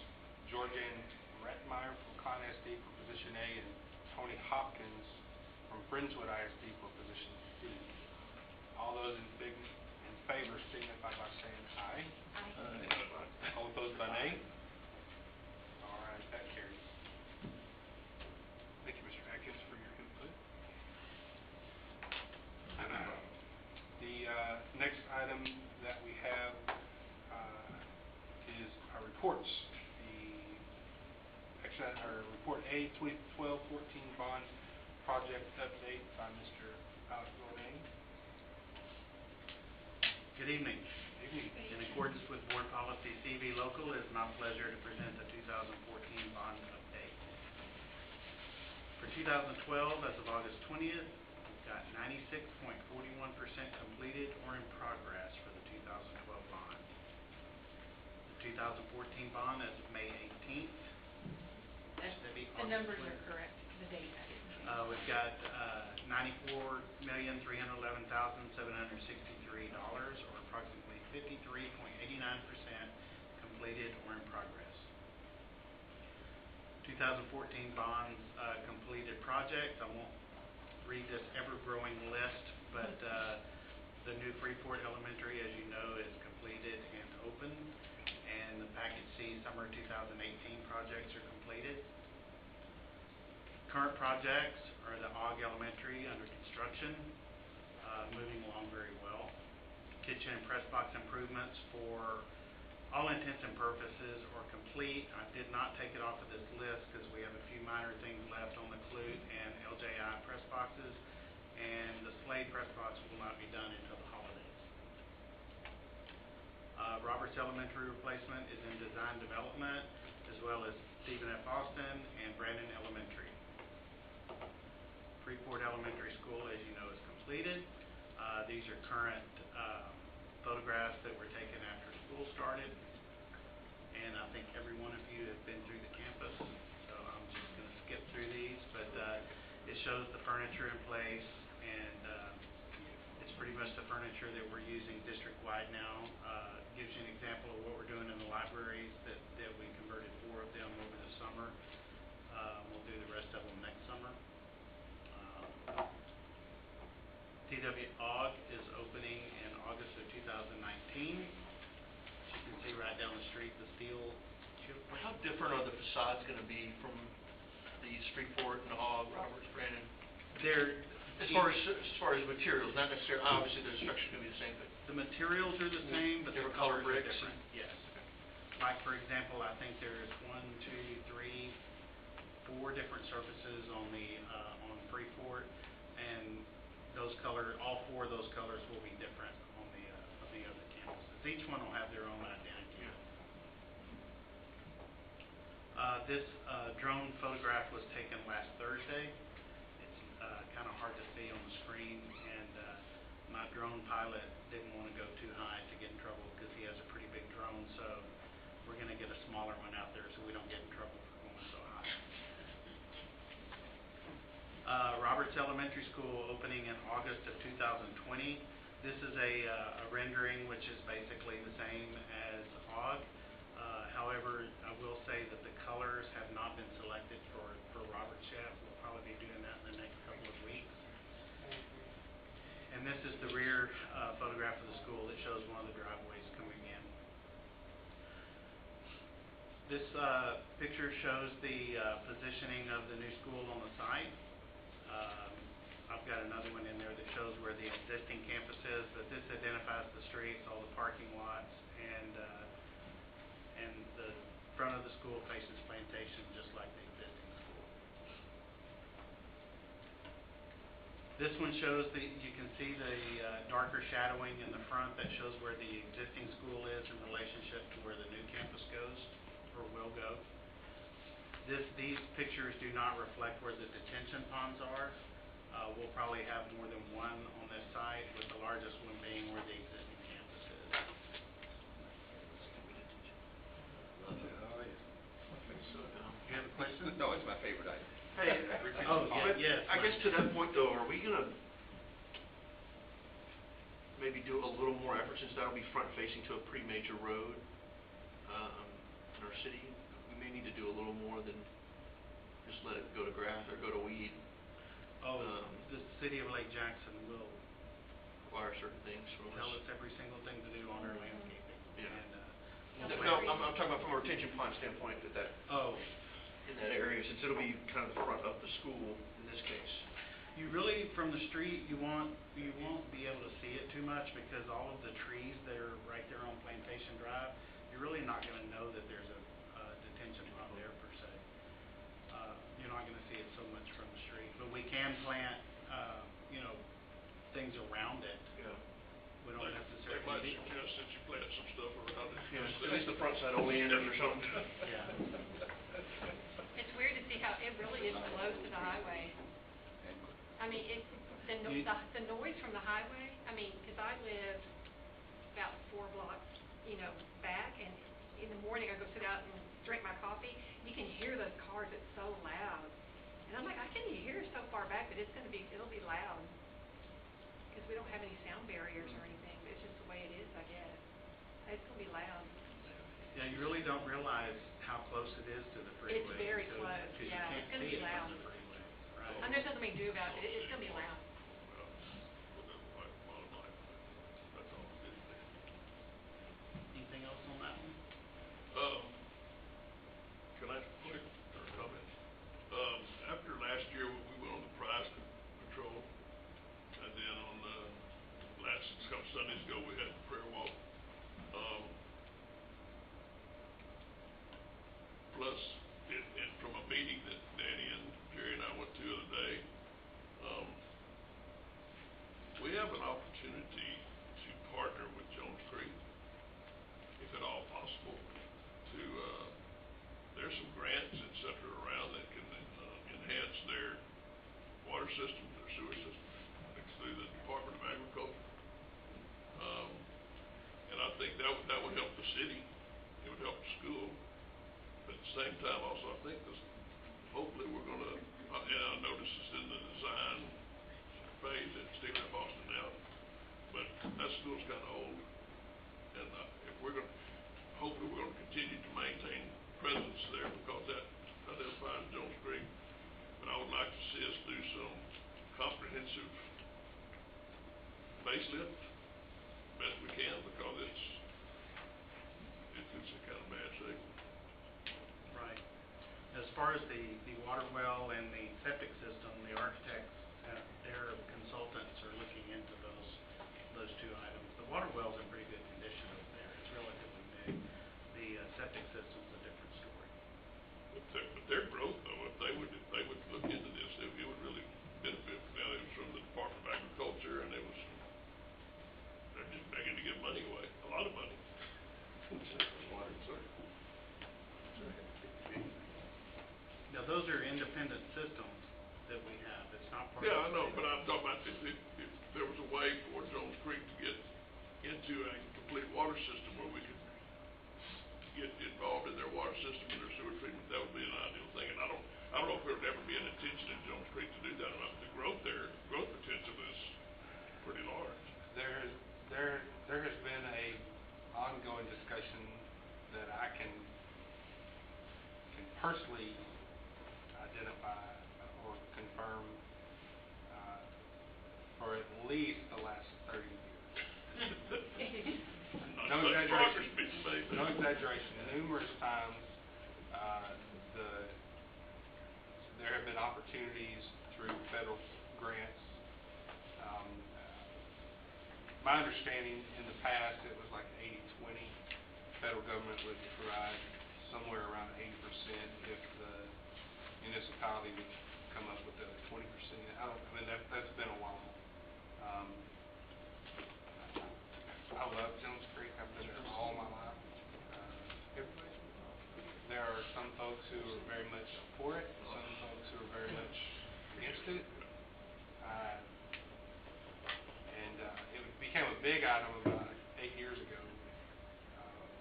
[SPEAKER 1] Georgianne Brettmeyer from Klein ISD for position A and Tony Hopkins from Friendswood ISD for position B. All those in favor signify by saying aye.
[SPEAKER 8] Aye.
[SPEAKER 1] All opposed by nay. All right, that carries. Thank you, Mr. Atkins, for your input. The next item that we have is our reports. Report A, 2012-14 bond project update by Mr. Alex Golding.
[SPEAKER 19] Good evening. In accordance with Board Policy CV Local, it is my pleasure to present the 2014 bond update. For 2012, as of August 20th, we've got 96.41% completed or in progress for the 2012 bond. The 2014 bond as of May 18th.
[SPEAKER 8] The numbers are correct, the date I didn't.
[SPEAKER 19] We've got $94,311,763, or approximately 53.89% completed or in progress. 2014 bonds completed projects. I won't read this ever-growing list, but the new Freeport Elementary, as you know, is completed and open, and the Package C Summer 2018 projects are completed. Current projects are the Ogg Elementary under construction, moving along very well. Kitchen and press box improvements for all intents and purposes are complete. I did not take it off of this list because we have a few minor things left on the Clute and LJI press boxes, and the Slade press box will not be done until the holidays. Roberts Elementary replacement is in design development, as well as Stephen F. Austin and Brandon Elementary. Freeport Elementary School, as you know, is completed. These are current photographs that were taken after school started, and I think every one of you have been through the campus, so I'm just going to skip through these, but it shows the furniture in place, and it's pretty much the furniture that we're using district-wide now. Gives you an example of what we're doing in the libraries that we converted 4 of them over the summer. We'll do the rest of them next summer. TW Ogg is opening in August of 2019. As you can see right down the street, the steel chip.
[SPEAKER 18] How different are the facades going to be from these Freeport and Ogg, Roberts, Brandon?
[SPEAKER 19] They're
[SPEAKER 18] as far as materials, not necessarily. Obviously, the structure's going to be the same, but
[SPEAKER 19] the materials are the same, but the
[SPEAKER 18] different color
[SPEAKER 19] colors are
[SPEAKER 18] bricks.
[SPEAKER 19] different. Yes. Like for example, I think there's 1, 2, 3, 4 different surfaces on the on Freeport, and those all 4 of those colors will be different on the other campuses. Each one will have their own identity. This drone photograph was taken last Thursday. It's kind of hard to see on the screen, and my drone pilot didn't want to go too high to get in trouble because he has a pretty big drone, so we're going to get a smaller one out there so we don't get in trouble for going so high. Roberts Elementary School opening in August of 2020. This is a rendering which is basically the same as Ogg. However, I will say that the colors have not been selected for Roberts yet. We'll probably be doing that in the next couple of weeks. And this is the rear photograph of the school that shows one of the driveways coming in. This picture shows the positioning of the new school on the site. I've got another one in there that shows where the existing campus is, but this identifies the streets, all the parking lots, and the front of the school faces Plantation just like the existing school. This one shows you can see the darker shadowing in the front that shows where the existing school is in relationship to where the new campus goes or will go. These pictures do not reflect where the detention ponds are. We'll probably have more than one on this site, with the largest one being where the existing campus is.
[SPEAKER 13] Oh, yeah.
[SPEAKER 19] You have a question?
[SPEAKER 13] No, it's my favorite item.
[SPEAKER 18] Hey,
[SPEAKER 19] yes.
[SPEAKER 18] I guess to that point though, are we going to maybe do a little more effort, since that'll be front facing to a pretty major road in our city? We may need to do a little more than just let it go to grass or go to weed.
[SPEAKER 19] The city of Lake Jackson will
[SPEAKER 18] require certain things from
[SPEAKER 19] tell
[SPEAKER 18] us.
[SPEAKER 19] us every single thing to do on our landscaping.
[SPEAKER 18] Yeah.
[SPEAKER 19] And,
[SPEAKER 18] no, I'm talking about from a retention pond standpoint, in that area, since it'll be kind of the front of the school in this case.
[SPEAKER 19] You really, from the street, you won't be able to see it too much because all of the trees that are right there on Plantation Drive, you're really not going to know that there's a detention pond there per se. You're not going to see it so much from the street, but we can plant, things around it.
[SPEAKER 18] Yeah.
[SPEAKER 19] We don't necessarily.
[SPEAKER 15] They might suggest that you plant some stuff around it.
[SPEAKER 18] Yeah, at least the front side oriented or something.
[SPEAKER 19] Yeah.
[SPEAKER 8] It's weird to see how it really is close to the highway. I mean, the noise from the highway, because I live about 4 blocks, back, and in the morning I go sit out and drink my coffee. You can hear those cars, it's so loud. And And I'm like, I can't even hear it so far back, but it'll be loud. Because we don't have any sound barriers or anything, but it's just the way it is, I guess. It's gonna be loud.
[SPEAKER 19] Yeah, you really don't realize how close it is to the freeway.
[SPEAKER 8] It's very
[SPEAKER 19] until-
[SPEAKER 8] close,
[SPEAKER 19] 'cause
[SPEAKER 8] yeah,
[SPEAKER 19] you
[SPEAKER 8] it's
[SPEAKER 19] can't
[SPEAKER 8] gonna
[SPEAKER 19] see
[SPEAKER 8] be
[SPEAKER 19] it
[SPEAKER 8] loud.
[SPEAKER 19] from the freeway, right?
[SPEAKER 8] And there's nothing we can do about it, it's gonna be loud.
[SPEAKER 19] Anything else on that one?
[SPEAKER 15] Can I ask a quick comment? After last year, when we went on the prize patrol, and then on last couple Sundays ago, we had the prayer walk. Plus, and from a meeting that Danny and Jerry and I went to the other day, we have an opportunity to partner with Jones Creek, if at all possible, to, there's some grants, et cetera, around that can enhance their water system, their sewer system, through the Department of Agriculture. And I think that would help the city, it would help the school, but at the same time also I think this, hopefully we're gonna, and I know this is in the design phase at Stephen F. Austin now, but that school's kinda old, and if we're gonna, hopefully we're gonna continue to maintain presence there because that identifies Jones Creek, but I would like to see us do some comprehensive facelift best we can because it's in kind of bad shape.
[SPEAKER 19] Right. As far as the water well and the septic system, the architects, their consultants are looking into those two items. The water well's in pretty good condition over there. It's relatively new. The septic system's a different story.
[SPEAKER 15] But their growth though, if they would look into this, it would really benefit them. Now, it was from the Department of Agriculture and they're just begging to give money away, a lot of money.
[SPEAKER 19] Now, those are independent systems that we have. It's not part of.
[SPEAKER 15] Yeah, I know, but I'm talking about if there was a way for Jones Creek to get into a complete water system where we could get involved in their water system and their sewer treatment, that would be an ideal thing. And I don't know if there would ever be an intention in Jones Creek to do that or not. The growth potential is pretty large.
[SPEAKER 20] There has been a ongoing discussion that I can personally identify or confirm for at least the last 30 years. No exaggeration. No exaggeration. Numerous times, there have been opportunities through federal grants. My understanding in the past, it was like 80-20. Federal government would provide somewhere around 80% if the municipality would come up with the 20%. That's been a while. I love Jones Creek. I've been there all my life. There are some folks who are very much for it, some folks who are very much against it. It became a big item about 8 years ago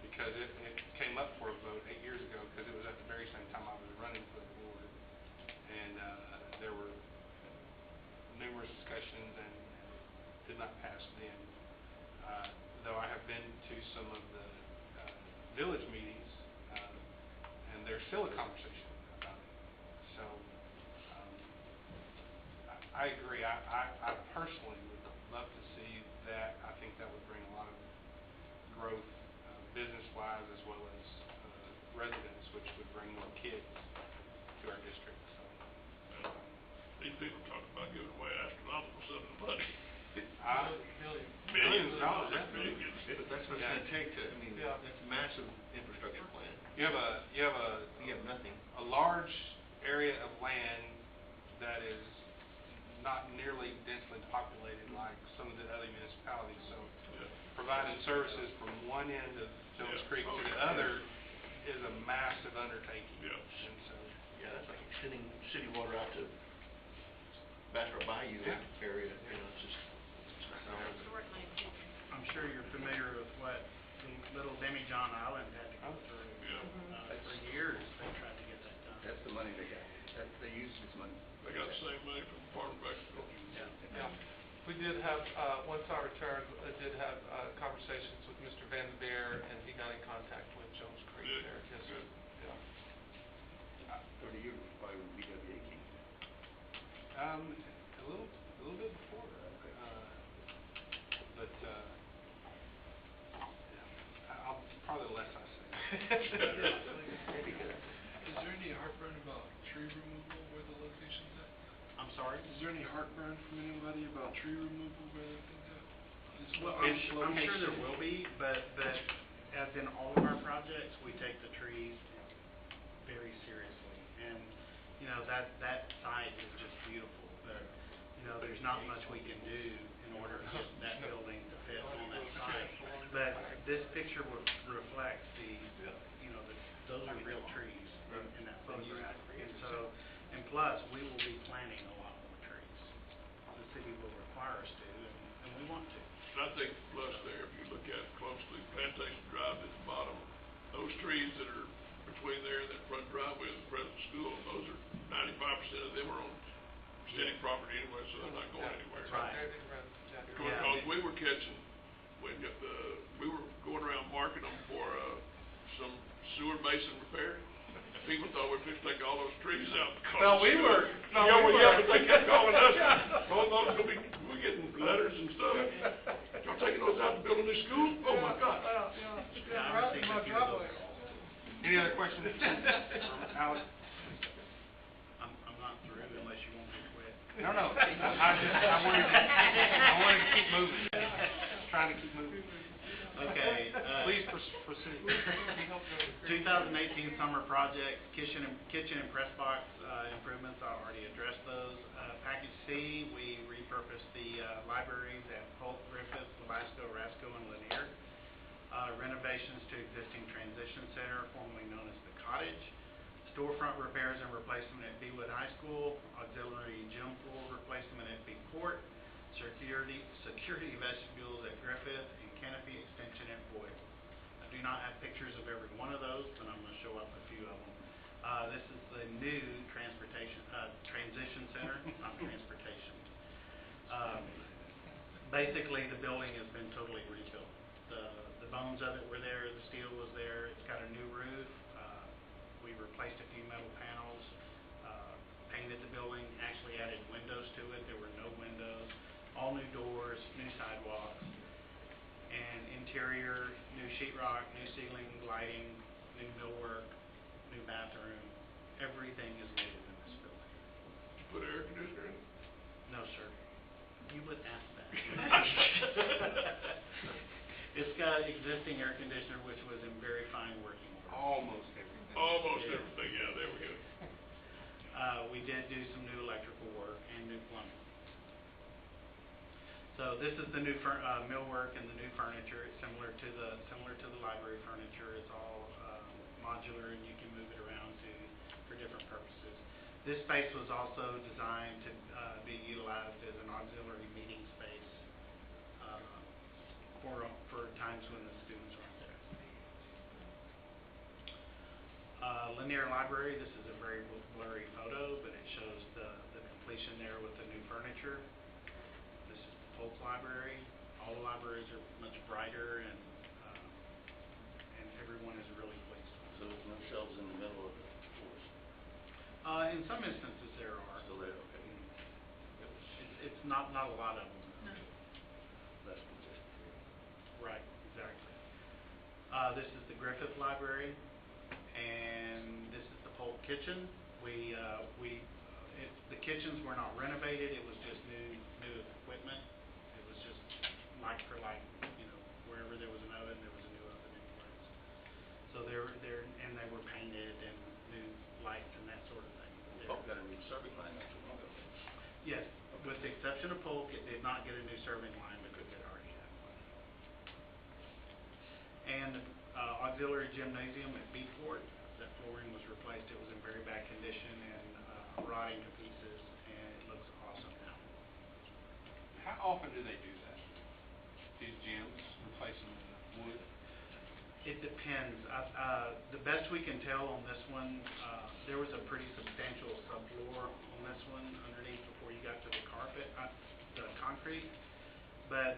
[SPEAKER 20] because it came up for a vote 8 years ago because it was at the very same time I was running for the board. And there were numerous discussions and it did not pass then. Though I have been to some of the village meetings and there's still a conversation about it. So I agree. I personally would love to see that. I think that would bring a lot of growth business-wise as well as residents, which would bring more kids to our district. So,
[SPEAKER 15] these people talk about giving away astronomical sums of money.
[SPEAKER 20] Billions of dollars.
[SPEAKER 15] Billions.
[SPEAKER 18] But that's what it's going to take to, that's a massive infrastructure plan.
[SPEAKER 20] You have
[SPEAKER 18] nothing.
[SPEAKER 20] A large area of land that is not nearly densely populated like some of the other municipalities. So providing services from one end of Jones Creek to the other is a massive undertaking. And so,
[SPEAKER 18] that's like extending city water out to Bastrop Bayou area. It's just
[SPEAKER 19] I'm sure you're familiar with what the little Demijohn Island had to go through. For years they tried to get that done.
[SPEAKER 13] That's the money they got. that they use this money.
[SPEAKER 15] They got the same money from Farm Back School.
[SPEAKER 17] Yeah. We did have, once I returned, I did have conversations with Mr. Van Der, and he got in contact with Jones Creek
[SPEAKER 15] Good.
[SPEAKER 17] there. Yes, sir. Yeah.
[SPEAKER 13] 30 years probably when BWA came.
[SPEAKER 20] A little bit before that. But yeah, I'll probably the less I say.
[SPEAKER 13] Maybe good.
[SPEAKER 16] Is there any heartburn about tree removal where the location's at?
[SPEAKER 19] I'm sorry?
[SPEAKER 16] Is there any heartburn from anybody about tree removal where the thing's at?
[SPEAKER 19] Well, I'm sure there will be, but as in all of our projects, we take the trees very seriously. And, you know, that site is just beautiful, but, you know, there's not much we can do in order to get that building to fit on that site. But this picture reflects those are real trees in that photograph. And so, and plus, we will be planting a lot more trees. The city will require us to, and we want to.
[SPEAKER 15] And I think plus there, if you look at it closely, Plantation Drive at the bottom, those trees that are between there and that front driveway of the present school, those are 95% of them are on city property anyway, so they're not going anywhere.
[SPEAKER 19] Right.
[SPEAKER 15] Because we were catching, when we were going around marking them for some sewer basin repair. People thought we were fixing to take all those trees out.
[SPEAKER 17] No, we were.
[SPEAKER 15] But they kept calling us. We're getting letters and stuff. Y'all taking those out to build a new school? Oh my God.
[SPEAKER 20] Any other questions? Alex?
[SPEAKER 19] I'm not through unless you want me to quit.
[SPEAKER 20] No. I wanted to keep moving. Trying to keep moving.
[SPEAKER 19] Okay.
[SPEAKER 20] Please proceed.
[SPEAKER 19] 2018 summer project, kitchen and press box improvements. I already addressed those. Package C, we repurposed the libraries at Polk, Griffith, Labasco, Rasco, and Lanier. Renovations to existing transition center, formerly known as the Cottage. Storefront repairs and replacement at Beewood High School. Auxiliary gym floor replacement at Big Court. Security vestibules at Griffith, and canopy extension at Boyd. I do not have pictures of every one of those, but I'm going to show up a few of them. This is the new transition center, not transportation. Basically, the building has been totally rebuilt. The bones of it were there, the steel was there. It's got a new roof. We replaced a few metal panels, painted the building, actually added windows to it. There were no windows. All new doors, new sidewalks, and interior, new sheetrock, new ceiling, lighting, new millwork, new bathroom. Everything is new in this building.
[SPEAKER 15] Put air conditioner in?
[SPEAKER 19] No, sir. You wouldn't ask that. It's got existing air conditioner, which was in very fine working order.
[SPEAKER 20] Almost everything.
[SPEAKER 15] Almost everything, yeah, there we go.
[SPEAKER 19] We did do some new electrical work and new plumbing. So this is the new millwork and the new furniture. It's similar to the library furniture. It's all modular, and you can move it around for different purposes. This space was also designed to be utilized as an auxiliary meeting space for times when the students aren't there. Lanier Library. This is a very blurry photo, but it shows the completion there with the new furniture. Polk Library. All the libraries are much brighter, and everyone is really pleased.
[SPEAKER 13] So there's no shelves in the middle of the floors?
[SPEAKER 19] In some instances there are.
[SPEAKER 13] Still there, okay.
[SPEAKER 19] It's not a lot of them.
[SPEAKER 13] No. Less consistent.
[SPEAKER 19] Right, exactly. This is the Griffith Library, and this is the Polk Kitchen. The kitchens were not renovated. It was just new equipment. It was just like for like, wherever there was an oven, there was a new oven in place. So they were painted and new lights and that sort of thing.
[SPEAKER 13] Polk got a new serving line not too long ago.
[SPEAKER 19] Yes, with the exception of Polk, it did not get a new serving line because it already had one. And auxiliary gymnasium at Beatport, that flooring was replaced. It was in very bad condition and rotting to pieces, and it looks awesome now.
[SPEAKER 20] How often do they do that? These gyms, replacing the wood?
[SPEAKER 19] It depends. The best we can tell on this one, there was a pretty substantial subfloor on this one underneath before you got to the carpet, the concrete. But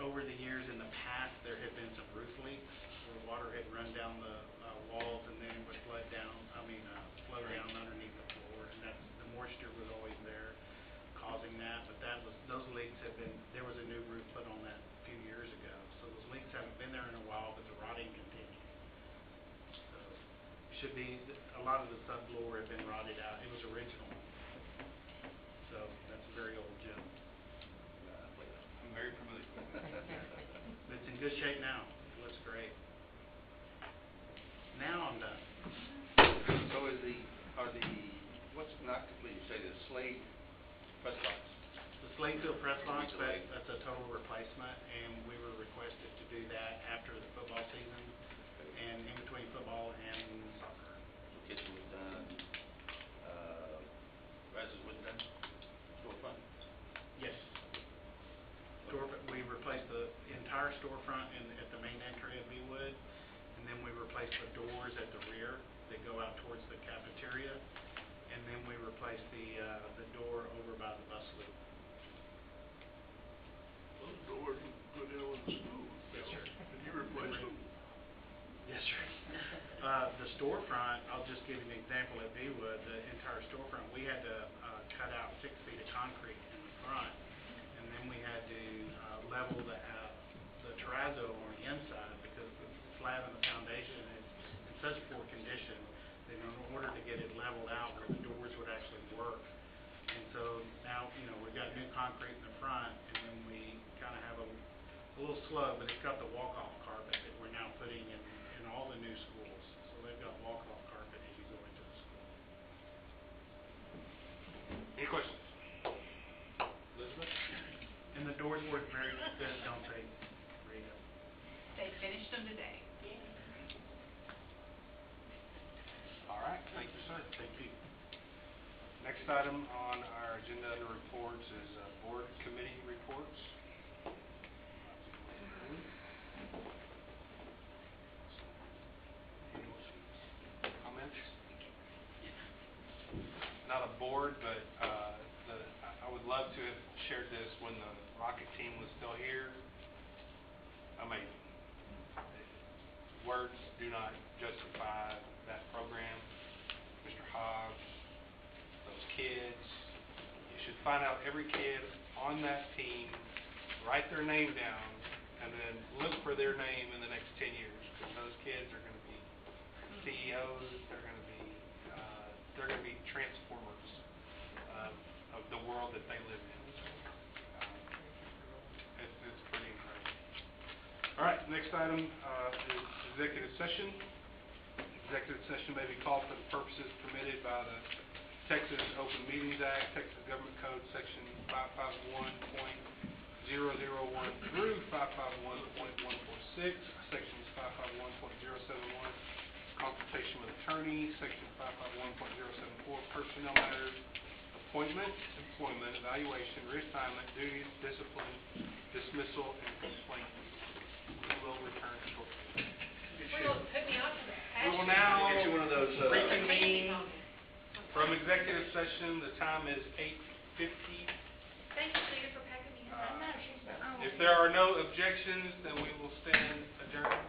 [SPEAKER 19] over the years in the past, there had been some roof leaks where water had run down the walls and then it would flow down underneath the floor. And the moisture was always there causing that. But those leaks there was a new roof put on that a few years ago. So those leaks haven't been there in a while, but the rotting continued. So a lot of the subfloor had been rotted out. It was original. So that's a very old gym.
[SPEAKER 20] I'm very familiar with it.
[SPEAKER 19] But it's in good shape now. It looks great. Now I'm done.
[SPEAKER 13] So what's not complete, you say the Slade press box?
[SPEAKER 19] The Slade Field press box, that's a total replacement, and we were requested to do that after the football season and in between football and soccer.
[SPEAKER 13] Kitchen was done, Brazos was done, storefront?
[SPEAKER 19] Yes. We replaced the entire storefront at the main entry of Bewood, and then we replaced the doors at the rear that go out towards the cafeteria, and then we replaced the door over by the bus loop.
[SPEAKER 15] Those doors go down with the school.
[SPEAKER 19] Yes, sir.
[SPEAKER 15] And you replace them?
[SPEAKER 19] Yes, sir. The storefront, I'll just give you an example at Bewood, the entire storefront, we had to cut out 6 feet of concrete in the front, and then we had to level the terrazzo on the inside because the slab and the foundation is in such poor condition that in order to get it leveled out where the doors would actually work. And so now, we've got new concrete in the front, and then we kind of have a little slug, but it's got the walk-off carpet that we're now putting in all the new schools. So they've got walk-off carpet as you go into the school.
[SPEAKER 20] Any questions? Elizabeth?
[SPEAKER 19] And the doors work very good, don't they, Rita?
[SPEAKER 9] They finished them today.
[SPEAKER 20] All right, thank you, sir.
[SPEAKER 19] Thank you.
[SPEAKER 20] Next item on our agenda under reports is board committee reports. Comments? Not a board, but I would love to have shared this when the Rocket team was still here. Amazing. Words do not justify that program. Mr. Hobbs, those kids. You should find out every kid on that team, write their name down, and then look for their name in the next 10 years. Because those kids are going to be CEOs. They're going to be transformers of the world that they live in. It's pretty incredible. All right, next item is executive session. Executive session may be called for the purposes permitted by the Texas Open Meetings Act, Texas Government Code, Section 551.001 through 551.146, Sections 551.071, consultation with attorneys, Section 551.074, personnel matters, appointment, employment, evaluation, reassignment, duties, discipline, dismissal, and complaint. We will return shortly. We will now reconvene from executive session. The time is 8:50.
[SPEAKER 12] Thank you, Peter, for packing me in.
[SPEAKER 20] If there are no objections, then we will stand adjourned.